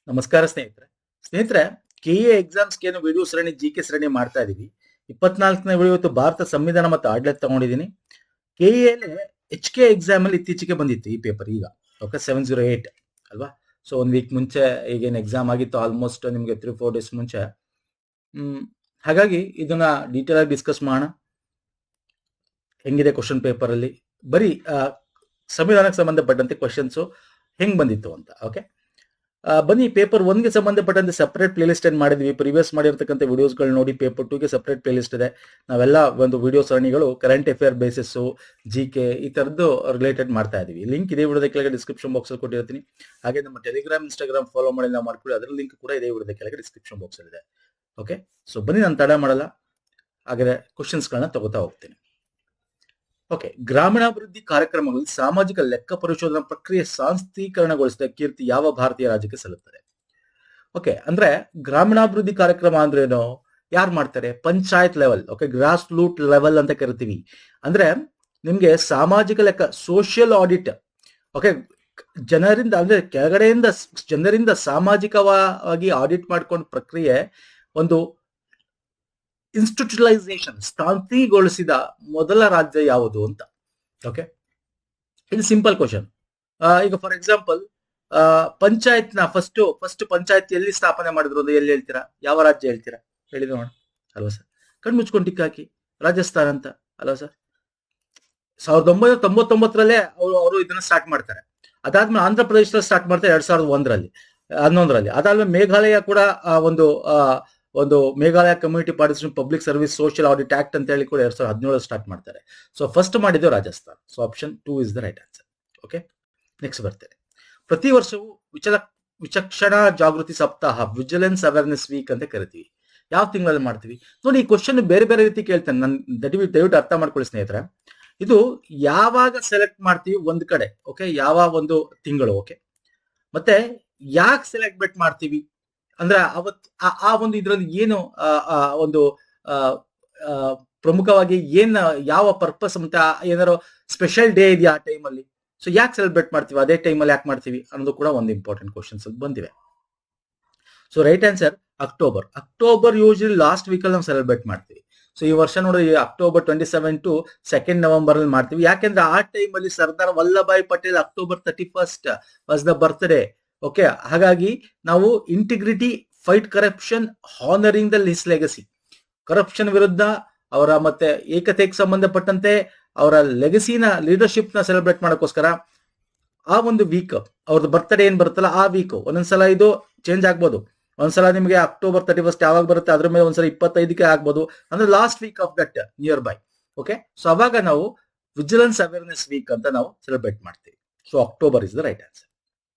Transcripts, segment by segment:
ನಮಸ್ಕಾರ ಸ್ನೇಹಿತರೆ ಕೆಎ ಎಕ್ಸಾಮ್ಸ್ಗೆ ಏನು ವಿಡಿಯೋ ಸರಣಿ ಜಿಕೆ ಸರಣಿ ಮಾಡ್ತಾ ಇದೀವಿ. 24ನೇ ವಿಡಿಯೋ ಇವತ್ತು ಭಾರತ ಸಂವಿಧಾನ ಮತ್ತು ಆಡಳಿತ ತಗೊಂಡಿದ್ದೀನಿ. ಕೆಎ ಎಚ್ ಕೆ ಎಕ್ಸಾಮ್ ಅಲ್ಲಿ ಇತ್ತೀಚೆಗೆ ಬಂದಿತ್ತು ಈ ಪೇಪರ್. ಈಗ ಓಕೆ 708 ಅಲ್ವಾ. ಸೊ 1 ವೀಕ್ ಮುಂಚೆ ಈಗೇನು ಎಕ್ಸಾಮ್ ಆಗಿತ್ತು, ಆಲ್ಮೋಸ್ಟ್ ನಿಮ್ಗೆ 3-4 ಡೇಸ್ ಮುಂಚೆ. ಹಾಗಾಗಿ ಇದನ್ನ ಡೀಟೇಲ್ ಆಗಿ ಡಿಸ್ಕಸ್ ಮಾಡೋಣ. ಹೆಂಗಿದೆ ಕ್ವಶನ್ ಪೇಪರ್ ಅಲ್ಲಿ, ಬರೀ ಸಂವಿಧಾನಕ್ಕೆ ಸಂಬಂಧಪಟ್ಟಂತೆ ಕ್ವಶನ್ಸ್ ಹೆಂಗ್ ಬಂದಿತ್ತು ಅಂತ. ಓಕೆ, ಬನ್ನಿ ಪೇಪರ್ 1ಗೆ ಸಂಬಂಧಪಟ್ಟಂತೆ ಸಪರೇಟ್ ಪ್ಲೇ ಲಿಸ್ಟ್ ಏನ್ ಮಾಡಿದ್ವಿ. ಪ್ರಿವಿಯಸ್ ಮಾಡಿರ್ತಕ್ಕಂಥ ವಿಡಿಯೋಸ್ಗಳು ನೋಡಿ. ಪೇಪರ್ 2ಗೆ ಸಪರೇಟ್ ಪ್ಲೇ ಲಿಸ್ಟ್ ಇದೆ. ನಾವೆಲ್ಲ ಒಂದು ವಿಡಿಯೋ ಸರಣಿಗಳು ಕರೆಂಟ್ ಅಫೇರ್ ಬೇಸಿಸ್, ಜಿಕೆ ಈ ತರದ್ದು ರಿಲೇಟೆಡ್ ಮಾಡ್ತಾ ಇದೀವಿ. ಲಿಂಕ್ ಇದೇ ವಿಡಿಯೋದ ಕೆಳಗೆ ಡಿಸ್ಕ್ರಿಪ್ಷನ್ ಬಾಕ್ಸ್ ಅಲ್ಲಿ ಕೊಟ್ಟಿರ್ತೀನಿ. ಹಾಗೆ ನಮ್ಮ ಟೆಲಿಗ್ರಾಮ್, ಇನ್ಸ್ಟಾಗ್ರಾಮ್ ಫಾಲೋ ಮಾಡಿ ನಾವು ಮಾಡ್ಕೊಳ್ಳಿ. ಅದರ ಲಿಂಕ್ ಕೂಡ ಇದೇ ವಿಡಿಯೋದ ಕೆಳಗೆ ಡಿಸ್ಕ್ರಿಪ್ಷನ್ ಬಾಕ್ಸ್ ಅಲ್ಲಿ ಇದೆ. ಓಕೆ, ಸೊ ಬನ್ನಿ, ನಾನು ತಡ ಮಾಡಲ್ಲ. ಹಾಗಾದ್ರೆ ಕ್ವಶನ್ಸ್ ಗಳನ್ನ ತಗೋತಾ ಹೋಗ್ತೀನಿ. ಓಕೆ, ಗ್ರಾಮೀಣಾಭಿವೃದ್ಧಿ ಕಾರ್ಯಕ್ರಮಗಳಲ್ಲಿ ಸಾಮಾಜಿಕ ಲೆಕ್ಕ ಪರಿಶೋಧನಾ ಪ್ರಕ್ರಿಯೆ ಸಾಂಸ್ಥೀಕರಣಗೊಳಿಸಿದ ಕೀರ್ತಿ ಯಾವ ಭಾರತೀಯ ರಾಜ್ಯಕ್ಕೆ ಸಲ್ಲುತ್ತದೆ? ಓಕೆ, ಅಂದ್ರೆ ಗ್ರಾಮೀಣಾಭಿವೃದ್ಧಿ ಕಾರ್ಯಕ್ರಮ ಅಂದ್ರೆ ಏನು, ಯಾರು ಮಾಡ್ತಾರೆ? Panchayat level. Okay, grass root level ಅಂತ ಕರಿತೀವಿ. ಅಂದ್ರೆ ನಿಮ್ಗೆ ಸಾಮಾಜಿಕ ಲೆಕ್ಕ, ಸೋಷಿಯಲ್ ಆಡಿಟ್. ಓಕೆ, ಜನರಿಂದ ಅಂದ್ರೆ ಕೆಳಗಡೆಯಿಂದ ಜನರಿಂದ ಸಾಮಾಜಿಕವಾಗಿ ಆಡಿಟ್ ಮಾಡ್ಕೊಂಡ ಪ್ರಕ್ರಿಯೆ ಒಂದು ಇನ್ಸ್ಟಿಟ್ಯೂಷನಲೈಸೇಷನ್, ಸ್ಥಾಂತಿಗೊಳಿಸಿದ ಮೊದಲ ರಾಜ್ಯ ಯಾವುದು ಅಂತ. ಓಕೆ, ಇದು ಸಿಂಪಲ್ ಕ್ವಶನ್. ಈಗ ಫಾರ್ ಎಕ್ಸಾಂಪಲ್ ಪಂಚಾಯತ್ ನ ಫಸ್ಟ್ ಪಂಚಾಯತ್ ಎಲ್ಲಿ ಸ್ಥಾಪನೆ ಮಾಡಿದ್ರು ಅಂತ ಎಲ್ಲಿ ಹೇಳ್ತೀರಾ? ಯಾವ ರಾಜ್ಯ ಹೇಳ್ತೀರಾ ಹೇಳಿ ನೋಡೋಣ, ಅಲ್ವಾ ಸರ್? ಕಣ್ಣು ಮುಚ್ಕೊಂಡು ಟಿಕ್ ಹಾಕಿ. ರಾಜಸ್ಥಾನ್ ಅಂತ, ಅಲ್ವಾ ಸರ್? 1999ರಲ್ಲೇ ಅವರು ಇದನ್ನ ಸ್ಟಾರ್ಟ್ ಮಾಡ್ತಾರೆ. ಅದಾದ್ಮೇಲೆ ಆಂಧ್ರ ಪ್ರದೇಶದಲ್ಲಿ ಸ್ಟಾರ್ಟ್ ಮಾಡ್ತಾರೆ 2011ರಲ್ಲಿ. ಅದಾದ್ಮೇಲೆ ಮೇಘಾಲಯ ಕೂಡ ಒಂದು Meghalaya community participation public service social audit act ಅಂತ ಹೇಳಿ ಕೂಡ 2017 ಸ್ಟಾರ್ಟ್ ಮಾಡ್ತಾರೆ. ಸೊ ಫಸ್ಟ್ ಮಾಡಿದ್ದು Rajasthan. So option 2 is the right answer. Okay, next ಬರ್ತೇನೆ. ಪ್ರತಿ ವರ್ಷವೂ ವಿಚಕ್ಷಣಾ ಜಾಗೃತಿ ಸಪ್ತಾಹ, ವಿಜಿಲೆನ್ಸ್ ಅವೇರ್ನೆಸ್ ವೀಕ್ ಅಂತ ಕರಿತೀವಿ. ಯಾವ ತಿಂಗಳಲ್ಲಿ ಮಾಡ್ತೀವಿ ನೋಡಿ. ಈ ಕ್ವಶನ್ ಬೇರೆ ಬೇರೆ ರೀತಿ ಕೇಳ್ತೇನೆ ನಾನು, ದಯವಿಟ್ಟು ಅರ್ಥ ಮಾಡ್ಕೊಳ್ಳಿ ಸ್ನೇಹಿತರೆ. ಇದು ಯಾವಾಗ ಸೆಲೆಕ್ಟ್ ಮಾಡ್ತೀವಿ ಒಂದ್ ಕಡೆ, ಓಕೆ, ಯಾವ ಒಂದು ತಿಂಗಳು, ಓಕೆ, ಮತ್ತೆ ಯಾಕೆ ಸೆಲೆಕ್ಟ್ ಮಾಡ್ತೀವಿ ಅಂದ್ರೆ ಆ ಒಂದು ಇದ್ರಲ್ಲಿ ಏನು ಒಂದು ಪ್ರಮುಖವಾಗಿ ಯಾವ ಪರ್ಪಸ್ ಅಂತ, ಏನಾರು ಸ್ಪೆಷಲ್ ಡೇ ಇದೆಯಾ ಆ ಟೈಮಲ್ಲಿ? ಸೊ ಯಾಕೆ ಸೆಲೆಬ್ರೇಟ್ ಮಾಡ್ತೀವಿ, ಅದೇ ಟೈಮಲ್ಲಿ ಯಾಕೆ ಮಾಡ್ತೀವಿ ಅನ್ನೋದು ಕೂಡ ಒಂದು ಇಂಪಾರ್ಟೆಂಟ್ ಕ್ವಶನ್ಸ್ ಬಂದಿವೆ. So right answer October usually last week ಅಲ್ಲಿ ನಾವು ಸೆಲೆಬ್ರೇಟ್ ಮಾಡ್ತೀವಿ. ಸೊ ಈ ವರ್ಷ ನೋಡಿ ಅಕ್ಟೋಬರ್ 27 to 2 ನವೆಂಬರ್ ಅಲ್ಲಿ ಮಾಡ್ತೀವಿ. ಯಾಕೆಂದ್ರೆ ಆ ಟೈಮಲ್ಲಿ Sardar Vallabhbhai Patel October 31 was the birthday. Okay, ಹಾಗಾಗಿ ನಾವು integrity, fight corruption, honouring the his legacy, corruption ವಿರುದ್ಧ ಅವರ ಮತ್ತೆ ಏಕತೆಗೆ ಸಂಬಂಧಪಟ್ಟಂತೆ ಅವರ ಲೆಗಸಿನ, ಲೀಡರ್ಶಿಪ್ ನ ಸೆಲೆಬ್ರೇಟ್ ಮಾಡೋಕ್ಕೋಸ್ಕರ ಆ ಒಂದು ವೀಕ್, ಅವ್ರದ್ದು ಬರ್ತ್ಡೇ ಏನ್ ಬರುತ್ತಲ್ಲ ಆ ವೀಕ್, ಒಂದೊಂದ್ಸಲ ಇದು ಚೇಂಜ್ ಆಗ್ಬೋದು. ಒಂದ್ಸಲ ನಿಮಗೆ ಅಕ್ಟೋಬರ್ 31 ಯಾವಾಗ ಬರುತ್ತೆ ಅದ್ರ ಮೇಲೆ ಒಂದ್ಸಲ 25ಕ್ಕೆ ಆಗ್ಬೋದು. ಅಂದ್ರೆ last week of that nearby. Okay, so ಅವಾಗ ನಾವು ವಿಜಿಲೆನ್ಸ್ ಅವೇರ್ನೆಸ್ ವೀಕ್ ಅಂತ ನಾವು ಸೆಲೆಬ್ರೇಟ್ ಮಾಡ್ತೀವಿ. So October is the right answer.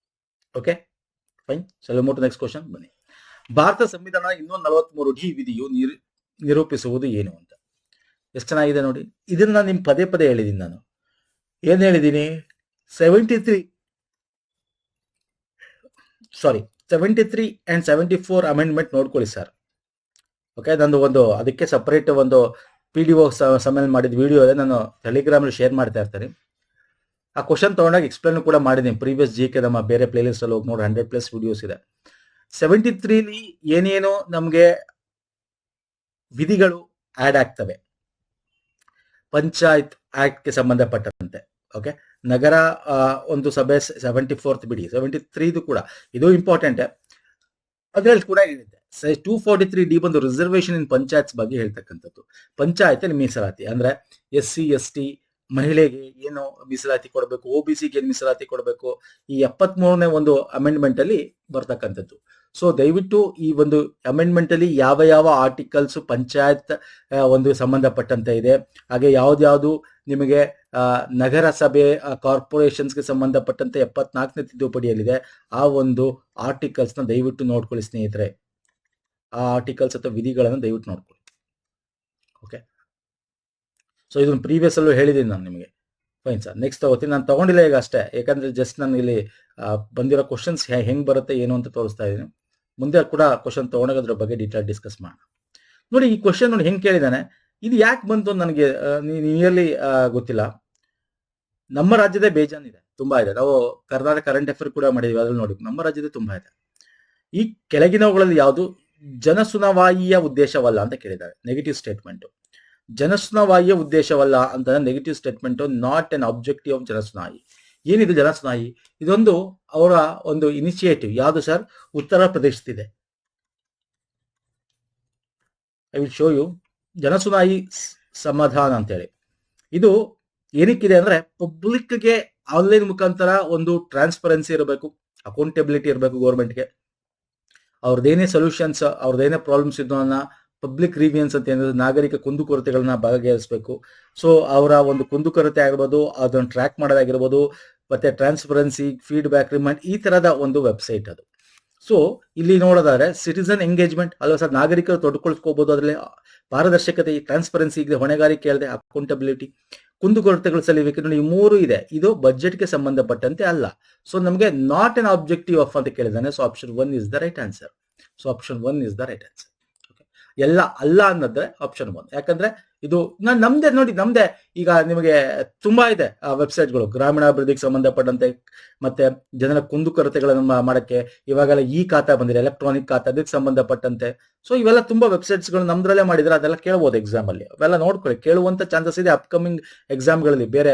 Okay fine. So move to next question ಬನ್ನಿ. ಭಾರತ ಸಂವಿಧಾನ 243 ಡಿ ವಿಧಿಯು ನಿರೂಪಿಸುವುದು ಏನು ಅಂತ. ಎಷ್ಟು ಚೆನ್ನಾಗಿದೆ ನೋಡಿ. ಇದನ್ನ ನಾನು ನಿಮ್ ಪದೇ ಹೇಳಿದೀನಿ. ನಾನು ಏನ್ ಹೇಳಿದೀನಿ? 73 and 74 ಅಮೆಂಡ್ಮೆಂಟ್ ನೋಡ್ಕೊಳ್ಳಿ ಸರ್. ಓಕೆ, ನಂದು ಅದಕ್ಕೆ ಸಪರೇಟ್ ಒಂದು PDO ಸಮೇಲ್ ಮಾಡಿದ ವಿಡಿಯೋ ಇದೆ, ನಾನು ಟೆಲಿಗ್ರಾಮ್ ಅಲ್ಲಿ ಶೇರ್ ಮಾಡ್ತಾ ಇರ್ತೀನಿ. ಆ ಕ್ವಶನ್ ತಗೊಂಡಾಗ ಎಕ್ಸ್ಪ್ಲೇನ್ ಕೂಡ ಮಾಡಿದ್ದೀನಿ. ಪ್ರೀವಿಯಸ್ ಜಿಕೆ ನಮ್ಮ ಬೇರೆ ಪ್ಲೇ ಲಿಸ್ಟ್ ಅಲ್ಲಿ ಹೋಗಿ ನೋಡಿ, 100+ ವಿಡಿಯೋಸ್ ಇದೆ. 73ಲಿ ಏನೇನು ನಮ್ಗೆ ವಿಧಿಗಳು ಆಡ್ ಆಗ್ತವೆ ಪಂಚಾಯತ್ ಆಕ್ಟ್ ಗೆ ಸಂಬಂಧಪಟ್ಟಂತೆ. ಓಕೆ, ನಗರ ಒಂದು ಸಭೆ 74th ಬಿಡಿ, 73 ಕೂಡ ಇದು ಇಂಪಾರ್ಟೆಂಟ್. ಅದ್ರಲ್ಲಿ ಕೂಡ ಏನಿದೆ 243D ಬಂದು ರಿಸರ್ವೇಶನ್ ಇನ್ ಪಂಚಾಯತ್ಸ್ ಬಗ್ಗೆ ಹೇಳ್ತಕ್ಕಂಥದ್ದು. ಪಂಚಾಯತ್ ಅಲ್ಲಿ ಮೀಸಲಾತಿ ಅಂದ್ರೆ SC ST ಮಹಿಳೆಗೆ ಏನು ಮೀಸಲಾತಿ ಕೊಡಬೇಕು, OBCಗೆ ಏನು ಮೀಸಲಾತಿ ಕೊಡಬೇಕು, ಈ 73ನೇ ಒಂದು ಅಮೆಂಡ್ಮೆಂಟ್ ಅಲ್ಲಿ ಬರ್ತಕ್ಕಂಥದ್ದು. ಸೊ ದಯವಿಟ್ಟು ಈ ಒಂದು ಅಮೆಂಡ್ಮೆಂಟ್ ಅಲ್ಲಿ ಯಾವ ಆರ್ಟಿಕಲ್ಸ್ ಪಂಚಾಯತ್ ಒಂದು ಸಂಬಂಧಪಟ್ಟಂತೆ ಇದೆ, ಹಾಗೆ ಯಾವ್ದು ನಿಮಗೆ ನಗರಸಭೆ ಕಾರ್ಪೊರೇಷನ್ಸ್ಗೆ ಸಂಬಂಧಪಟ್ಟಂತೆ 74ನೇ ತಿದ್ದುಪಡಿಯಲ್ಲಿದೆ, ಆ ಒಂದು ಆರ್ಟಿಕಲ್ಸ್ ನ ದಯವಿಟ್ಟು ನೋಡ್ಕೊಳ್ಳಿ ಸ್ನೇಹಿತರೆ. ಆ ಆರ್ಟಿಕಲ್ಸ್ ಅಥವಾ ವಿಧಿಗಳನ್ನು ದಯವಿಟ್ಟು ನೋಡ್ಕೊಳ್ಳಿ. ಓಕೆ, ಸೊ ಇದನ್ನು ಪ್ರೀವಿಯಸ್ ಅಲ್ಲೂ ಹೇಳಿದ್ದೀನಿ ನಾನು ನಿಮಗೆ. ಫೈನ್ ಸರ್, ನೆಕ್ಸ್ಟ್ ತಗೋತೀನಿ. ನಾನು ತಗೊಂಡಿಲ್ಲ ಈಗ ಅಷ್ಟೇ, ಯಾಕಂದ್ರೆ ಜಸ್ಟ್ ನಾನು ಇಲ್ಲಿ ಬಂದಿರೋ ಕ್ವಶನ್ಸ್ ಹೆಂಗ್ ಬರುತ್ತೆ ಏನು ಅಂತ ತೋರಿಸ್ತಾ ಇದ್ದೀನಿ. ಮುಂದೆ ಕೂಡ ಕ್ವಶನ್ ತಗೊಂಡೋದ್ರ ಬಗ್ಗೆ ಡೀಟೇಲ್ ಡಿಸ್ಕಸ್ ಮಾಡೋಣ. ನೋಡಿ ಈ ಕ್ವಶನ್ ನೋಡಿ ಹೆಂಗ್ ಕೇಳಿದಾನೆ, ಇದು ಯಾಕೆ ಬಂತು ನನಗೆ ನಿಯರ್ಲಿ ಗೊತ್ತಿಲ್ಲ. ನಮ್ಮ ರಾಜ್ಯದ ಬೇಜಾನ್ ಇದೆ, ತುಂಬಾ ಇದೆ. ನಾವು ಕರ್ನಾಟಕ ಕರೆಂಟ್ ಅಫೇರ್ ಕೂಡ ಮಾಡಿದ್ವಿ, ಅದ್ರಲ್ಲಿ ನೋಡಿ ನಮ್ಮ ರಾಜ್ಯದ ತುಂಬಾ ಇದೆ. ಈ ಕೆಳಗಿನವುಗಳಲ್ಲಿ ಯಾವುದು ಜನಸುನವಾಯಿಯ ಉದ್ದೇಶವಲ್ಲ ಅಂತ ಕೇಳಿದ್ದಾರೆ. Negative statement. ಜನಸುನವಾಯಿಯ ಉದ್ದೇಶವಲ್ಲ ಅಂತ negative statement. Not an objective of ಜನಸುನಾಯಿ. ಏನಿದು ಜನಸುನಾಯಿ? ಇದೊಂದು ಅವರ ಒಂದು ಇನಿಷಿಯೇಟಿವ್. ಯಾವುದು ಸರ್? ಉತ್ತರ ಪ್ರದೇಶದಿದೆ. I will show you. ಜನಸುನಾಯಿ ಸಮಾಧಾನ ಅಂತೇಳಿ ಇದು ಏನಕ್ಕಿದೆ ಅಂದ್ರೆ ಪಬ್ಲಿಕ್ಗೆ ಆನ್ಲೈನ್ ಮುಖಾಂತರ ಒಂದು ಟ್ರಾನ್ಸ್ಪರೆನ್ಸಿ ಇರಬೇಕು, ಅಕೌಂಟಬಿಲಿಟಿ ಇರಬೇಕು ಗೌರ್ಮೆಂಟ್ಗೆ. ಅವ್ರದ್ದೇನೇ ಸೊಲ್ಯೂಷನ್ಸ್, ಅವ್ರದ್ದೇನೇ ಪ್ರಾಬ್ಲಮ್ಸ್ ಇದನ್ನ ಪಬ್ಲಿಕ್ ರಿವಿಯನ್ಸ್ ಅಂತ ಏನಿದೆ, ನಾಗರಿಕ ಕುಂದುಕೊರತೆಗಳನ್ನ ಬಗೆಹರಿಸಬೇಕು. ಸೊ ಅವರ ಒಂದು ಕುಂದುಕೊರತೆ ಆಗಿರ್ಬೋದು, ಅದನ್ನು ಟ್ರ್ಯಾಕ್ ಮಾಡೋದಾಗಿರ್ಬೋದು, ಮತ್ತೆ ಟ್ರಾನ್ಸ್ಪರೆನ್ಸಿ, ಫೀಡ್ಬ್ಯಾಕ್, ರಿಮೈಂಡ್, ಈ ತರದ ಒಂದು ವೆಬ್ಸೈಟ್ ಅದು. ಸೊ ಇಲ್ಲಿ ನೋಡೋದಾದ್ರೆ ಸಿಟಿಸನ್ ಎಂಗೇಜ್ಮೆಂಟ್ ಅಲ್ವಾ ಸರ್, ನಾಗರಿಕರು ತೊಡ್ಕೊಳ್ಕೋಬಹುದು. ಅದರಲ್ಲಿ ಪಾರದರ್ಶಕತೆ, ಟ್ರಾನ್ಸ್ಪರೆನ್ಸಿ ಇದೆ, ಹೊಣೆಗಾರಿಕೆ ಹೇಳಿದೆ, ಅಕೌಂಟಬಿಲಿಟಿ, ಕುಂದುಕೊರತೆಗಳು ಸಲ್ಲಿಬೇಕು. ಈ ಮೂರು ಇದೆ. ಇದು ಬಜೆಟ್ಗೆ ಸಂಬಂಧಪಟ್ಟಂತೆ ಅಲ್ಲ. ಸೊ ನಮಗೆ ನಾಟ್ ಎನ್ ಆಬ್ಜೆಕ್ಟಿವ್ ಆಫ್ ಅಂತ ಕೇಳಿದಾನೆ. So option 1 is the right answer. So option 1 is the right answer. ಎಲ್ಲ ಅಲ್ಲ ಅನ್ನೋದ್ರೆ ಆಪ್ಷನ್ 1. ಯಾಕಂದ್ರೆ ಇದು ನಮ್ದೇ ನೋಡಿ, ನಮ್ದೇ ಈಗ ನಿಮಗೆ ತುಂಬಾ ಇದೆ ವೆಬ್ಸೈಟ್ಗಳು ಗ್ರಾಮೀಣಾಭಿವೃದ್ಧಿಗೆ ಸಂಬಂಧಪಟ್ಟಂತೆ, ಮತ್ತೆ ಜನರ ಕುಂದುಕೊರತೆಗಳನ್ನು ಮಾಡಕ್ಕೆ ಇವಾಗೆಲ್ಲ ಈ ಖಾತಾ ಬಂದಿದೆ, ಎಲೆಕ್ಟ್ರಾನಿಕ್ ಖಾತಾ, ಅದಕ್ಕೆ ಸಂಬಂಧಪಟ್ಟಂತೆ. ಸೊ ಇವೆಲ್ಲ ತುಂಬಾ ವೆಬ್ಸೈಟ್ಸ್ಗಳು ನಮ್ದ್ರಲ್ಲೇ ಮಾಡಿದ್ರೆ ಅದೆಲ್ಲ ಕೇಳಬಹುದು ಎಕ್ಸಾಮ್ ಅಲ್ಲಿ. ಅವೆಲ್ಲ ನೋಡ್ಕೊಳ್ಳಿ, ಕೇಳುವಂತ ಚಾನ್ಸಸ್ ಇದೆ ಅಪ್ಕಮಿಂಗ್ ಎಕ್ಸಾಮ್ಗಳಲ್ಲಿ. ಬೇರೆ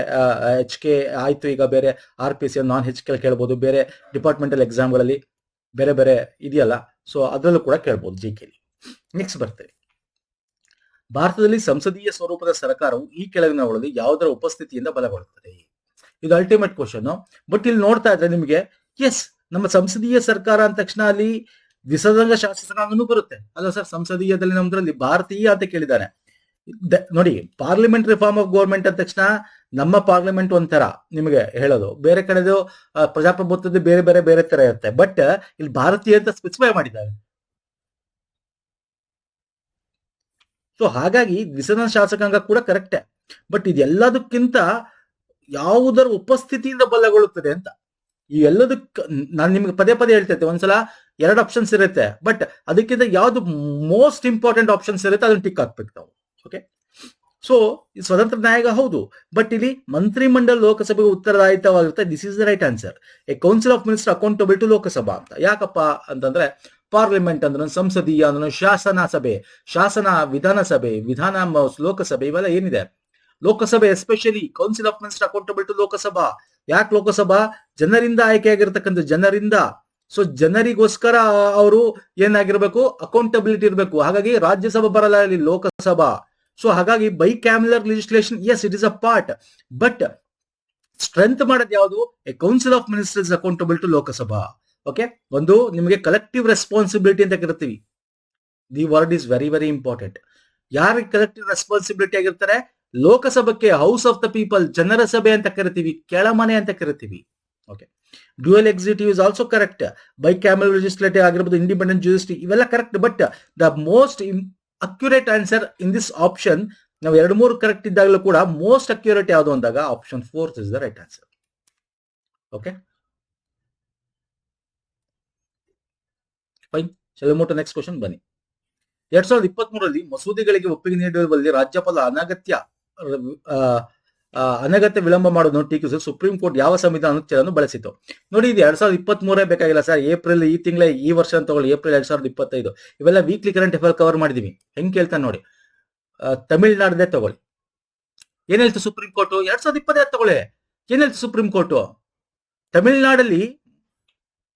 HK ಆಯ್ತು, ಈಗ ಬೇರೆ RPC ನಾನ್ HK ಕೇಳ್ಬೋದು, ಬೇರೆ ಡಿಪಾರ್ಟ್ಮೆಂಟಲ್ ಎಕ್ಸಾಮ್ಗಳಲ್ಲಿ ಬೇರೆ ಬೇರೆ ಇದೆಯಲ್ಲ. ಸೊ ಅದರಲ್ಲೂ ಕೂಡ ಕೇಳ್ಬೋದು GK. ನೆಕ್ಸ್ಟ್ ಬರ್ತೇವೆ. ಭಾರತದಲ್ಲಿ ಸಂಸದೀಯ ಸ್ವರೂಪದ ಸರ್ಕಾರವು ಈ ಕೆಳಗಿನವುಗಳಲ್ಲಿ ಯಾವುದರ ಉಪಸ್ಥಿತಿಯಿಂದ ಬಲಗೊಳ್ಳುತ್ತದೆ? ಇದು ಅಲ್ಟಿಮೇಟ್ ಕ್ವಶನ್. ಬಟ್ ಇಲ್ಲಿ ನೋಡ್ತಾ ಇದ್ರೆ ನಿಮಗೆ ಎಸ್, ನಮ್ಮ ಸಂಸದೀಯ ಸರ್ಕಾರ ಅಂದ ತಕ್ಷಣ ಅಲ್ಲಿ ದ್ವಿಸದನ ಶಾಸಕಾಂಗನೂ ಬರುತ್ತೆ ಅಲ್ಲ ಸರ್. ಸಂಸದೀಯದಲ್ಲಿ ನಮ್ದ್ರಲ್ಲಿ ಭಾರತೀಯ ಅಂತ ಕೇಳಿದ್ದಾನೆ ನೋಡಿ. ಪಾರ್ಲಿಮೆಂಟರಿ ಫಾರ್ಮ್ ಆಫ್ ಗೌರ್ಮೆಂಟ್ ಅಂದ ತಕ್ಷಣ ನಮ್ಮ ಪಾರ್ಲಿಮೆಂಟ್ ಒಂಥರ ನಿಮಗೆ ಹೇಳೋದು, ಬೇರೆ ಕಡೆದು ಪ್ರಜಾಪ್ರಭುತ್ವದ ಬೇರೆ ಬೇರೆ ಬೇರೆ ತರ ಇರುತ್ತೆ. ಬಟ್ ಇಲ್ಲಿ ಭಾರತೀಯ ಅಂತ ಸ್ಪೆಸಿಫೈ ಮಾಡಿದ್ದಾರೆ. ಸೊ ಹಾಗಾಗಿ ದ್ವಿಸದನ ಶಾಸಕಾಂಗ ಕೂಡ ಕರೆಕ್ಟೇ. ಬಟ್ ಇದೆಲ್ಲದಕ್ಕಿಂತ ಯಾವುದರ ಉಪಸ್ಥಿತಿಯಿಂದ ಬಲಗೊಳ್ಳುತ್ತದೆ ಅಂತ, ಈ ಎಲ್ಲದಕ್ಕೆ ನಾನು ನಿಮ್ಗೆ ಪದೇ ಪದೇ ಹೇಳ್ತೈತೆ. ಒಂದ್ಸಲ 2 ಆಪ್ಷನ್ಸ್ ಇರುತ್ತೆ, ಬಟ್ ಅದಕ್ಕಿಂತ ಯಾವ್ದು ಮೋಸ್ಟ್ ಇಂಪಾರ್ಟೆಂಟ್ ಆಪ್ಷನ್ಸ್ ಇರುತ್ತೆ ಅದನ್ನ ಟಿಕ್ ಹಾಕ್ಬೇಕು ನಾವು. ಓಕೆ, ಸೊ ಸ್ವತಂತ್ರ ನ್ಯಾಯ ಹೌದು, ಬಟ್ ಇಲ್ಲಿ ಮಂತ್ರಿಮಂಡಲ ಲೋಕಸಭೆಗೆ ಉತ್ತರದಾಯಿತವಾಗಿರುತ್ತೆ. This is the right answer. A council of minister accountable to Lok Sabha ಅಂತ. ಯಾಕಪ್ಪ ಅಂತಂದ್ರೆ ಪಾರ್ಲಿಮೆಂಟ್ ಅಂದ್ರೆ ಸಂಸದೀಯ ಅಂದ್ರೆ ಶಾಸನ ಸಭೆ, ಶಾಸನ, ವಿಧಾನಸಭೆ, ವಿಧಾನ, ಲೋಕಸಭೆ, ಇವೆಲ್ಲ ಏನಿದೆ. Lok Sabha especially council of minister accountable to Lok Sabha. ಯಾಕೆ ಲೋಕಸಭಾ? ಜನರಿಂದ ಆಯ್ಕೆಯಾಗಿರ್ತಕ್ಕಂಥ ಜನರಿಂದ. ಸೊ ಜನರಿಗೋಸ್ಕರ ಅವರು ಏನಾಗಿರ್ಬೇಕು, ಅಕೌಂಟಬಿಲಿಟಿ ಇರಬೇಕು. ಹಾಗಾಗಿ ರಾಜ್ಯಸಭಾ ಬರಲ್ಲ ಇಲ್ಲಿ, ಲೋಕಸಭಾ. ಸೊ ಹಾಗಾಗಿ bicameral legislation, yes it is a part, but strength ಮಾಡೋದು ಯಾವುದು? A council of ministers accountable to Lok Sabha. Okay, ಒಂದು ನಿಮಗೆ ಕಲೆಕ್ಟಿವ್ ರೆಸ್ಪಾನ್ಸಿಬಿಲಿಟಿ ಅಂತ ಕರಿತೀವಿ. The word is very very important. ಯಾರಿಗೆ ಕಲೆಕ್ಟಿವ್ ರೆಸ್ಪಾನ್ಸಿಬಿಲಿಟಿ ಆಗಿರ್ತಾರೆ? ಲೋಕಸಭಕ್ಕೆ, ಹೌಸ್ ಆಫ್ ದ ಪೀಪಲ್, ಜನರ ಸಭೆ ಅಂತ ಕರಿತೀವಿ, ಕೆಳಮನೆ ಅಂತ ಕರಿತೀವಿ. Okay, dual executive is also correct. Bicameral legislative ಆಗಿರ್ಬೋದು, ಇಂಡಿಪೆಂಡೆಂಟ್ ಜುಡಿಷರಿ, ಇವೆಲ್ಲ correct. But the most accurate answer in this option, ನಾವು 2-3 ಕರೆಕ್ಟ್ ಇದ್ದಾಗಲೂ ಕೂಡ ಮೋಸ್ಟ್ ಅಕ್ಯುರೇಟ್ ಯಾವುದು ಅಂದಾಗ option 4 is the right answer. Okay fine, ಚಲೋ ನೆಕ್ಸ್ಟ್ ಕ್ವಶನ್ ಬನ್ನಿ. 2023ರಲ್ಲಿ ಮಸೂದೆಗಳಿಗೆ ಒಪ್ಪಿಗೆ ನೀಡುವಲ್ಲಿ ರಾಜ್ಯಪಾಲ ಅನಗತ್ಯ ವಿಳಂಬ ಮಾಡೋದನ್ನು ಟೀಕಿಸಲು ಸುಪ್ರೀಂ ಕೋರ್ಟ್ ಯಾವ ಸಂವಿಧಾನ ಅನುಚ್ಛೇದವನ್ನು ಬಳಸಿತು? ನೋಡಿ, ಇದು 2023 ಬೇಕಾಗಿಲ್ಲ ಸರ್. ಏಪ್ರಿಲ್, ಈ ತಿಂಗಳೇ, ಈ ವರ್ಷ ಅಂತ ತಗೊಳ್ಳಿ, ಏಪ್ರಿಲ್ 2025. ಇವೆಲ್ಲ ವೀಕ್ಲಿ ಕರೆಂಟ್ ಅಫೇರ್ ಕವರ್ ಮಾಡಿದೀವಿ. ಹೆಂಗ್ ಕೇಳ್ತಾನೆ ನೋಡಿ. ತಮಿಳ್ನಾಡದೇ ತಗೊಳ್ಳಿ, ಏನ್ ಹೇಳ್ತು ಸುಪ್ರೀಂ ಕೋರ್ಟ್? 2025 ತಗೊಳ್ಳಿ, ಏನ್ ಹೇಳ್ತು ಸುಪ್ರೀಂ ಕೋರ್ಟ್? ತಮಿಳ್ನಾಡಲ್ಲಿ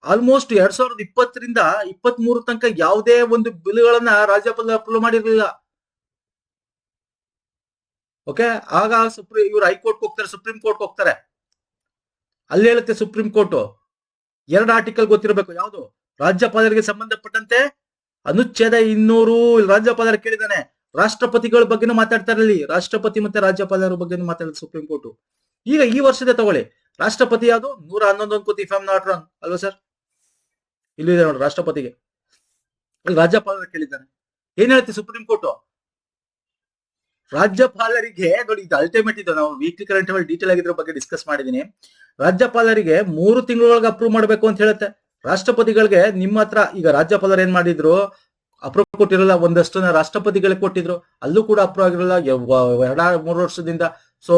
ಆಲ್ಮೋಸ್ಟ್ 2020ರಿಂದ 23 ತನಕ ಯಾವುದೇ ಒಂದು ಬಿಲ್ಗಳನ್ನ ರಾಜ್ಯಪಾಲ ಅಪ್ರೂವ್ ಮಾಡಿರ್ಲಿಲ್ಲ. ಓಕೆ, ಆಗ ಇವರು ಹೈಕೋರ್ಟ್ ಹೋಗ್ತಾರೆ, ಸುಪ್ರೀಂ ಕೋರ್ಟ್ ಹೋಗ್ತಾರೆ. ಅಲ್ಲಿ ಹೇಳುತ್ತೆ ಸುಪ್ರೀಂ ಕೋರ್ಟ್ 2 ಆರ್ಟಿಕಲ್ ಗೊತ್ತಿರಬೇಕು. ಯಾವುದು? ರಾಜ್ಯಪಾಲರಿಗೆ ಸಂಬಂಧಪಟ್ಟಂತೆ ಅನುಚ್ಛೇದ 200 ರಾಜ್ಯಪಾಲರು ಕೇಳಿದಾನೆ. ರಾಷ್ಟ್ರಪತಿಗಳ ಬಗ್ಗೆನೂ ಮಾತಾಡ್ತಾರೆ ಇಲ್ಲಿ, ರಾಷ್ಟ್ರಪತಿ ಮತ್ತೆ ರಾಜ್ಯಪಾಲರ ಬಗ್ಗೆನೂ ಮಾತಾಡುತ್ತೆ ಸುಪ್ರೀಂ ಕೋರ್ಟ್. ಈಗ ಈ ವರ್ಷದ ತಗೊಳ್ಳಿ, ರಾಷ್ಟ್ರಪತಿ ಯಾವುದು? 111 ಅನ್ಕೋತಿ, if I am not wrong ಅಲ್ವಾ ಸರ್? ಇಲ್ಲಿ ಇದೆ ನೋಡಿ, ರಾಷ್ಟ್ರಪತಿಗೆ. ಅಲ್ಲಿ ರಾಜ್ಯಪಾಲರು ಕೇಳಿದ್ದಾನೆ. ಏನ್ ಹೇಳ್ತೀವಿ ಸುಪ್ರೀಂ ಕೋರ್ಟ್? ರಾಜ್ಯಪಾಲರಿಗೆ ನೋಡಿ, ಇದು ಅಲ್ಟಿಮೇಟ್. ಇದು ನಾವು ವೀಕ್ಲಿ ಕರೆಂಟ್ ಅಫೇರ್ ಡೀಟೇಲ್ ಆಗಿದ್ರ ಬಗ್ಗೆ ಡಿಸ್ಕಸ್ ಮಾಡಿದೀನಿ. ರಾಜ್ಯಪಾಲರಿಗೆ 3 ತಿಂಗಳೊಳಗೆ ಅಪ್ರೂವ್ ಮಾಡಬೇಕು ಅಂತ ಹೇಳುತ್ತೆ. ರಾಷ್ಟ್ರಪತಿಗಳಿಗೆ ನಿಮ್ಮ ಹತ್ರ ಈಗ ರಾಜ್ಯಪಾಲರು ಏನ್ ಮಾಡಿದ್ರು, ಅಪ್ರೂವ್ ಕೊಟ್ಟಿರಲ್ಲ. ಒಂದಷ್ಟು ರಾಷ್ಟ್ರಪತಿಗಳಿಗೆ ಕೊಟ್ಟಿದ್ರು, ಅಲ್ಲೂ ಕೂಡ ಅಪ್ರೂವ್ ಆಗಿರಲ್ಲ 2-3 ವರ್ಷದಿಂದ. ಸೊ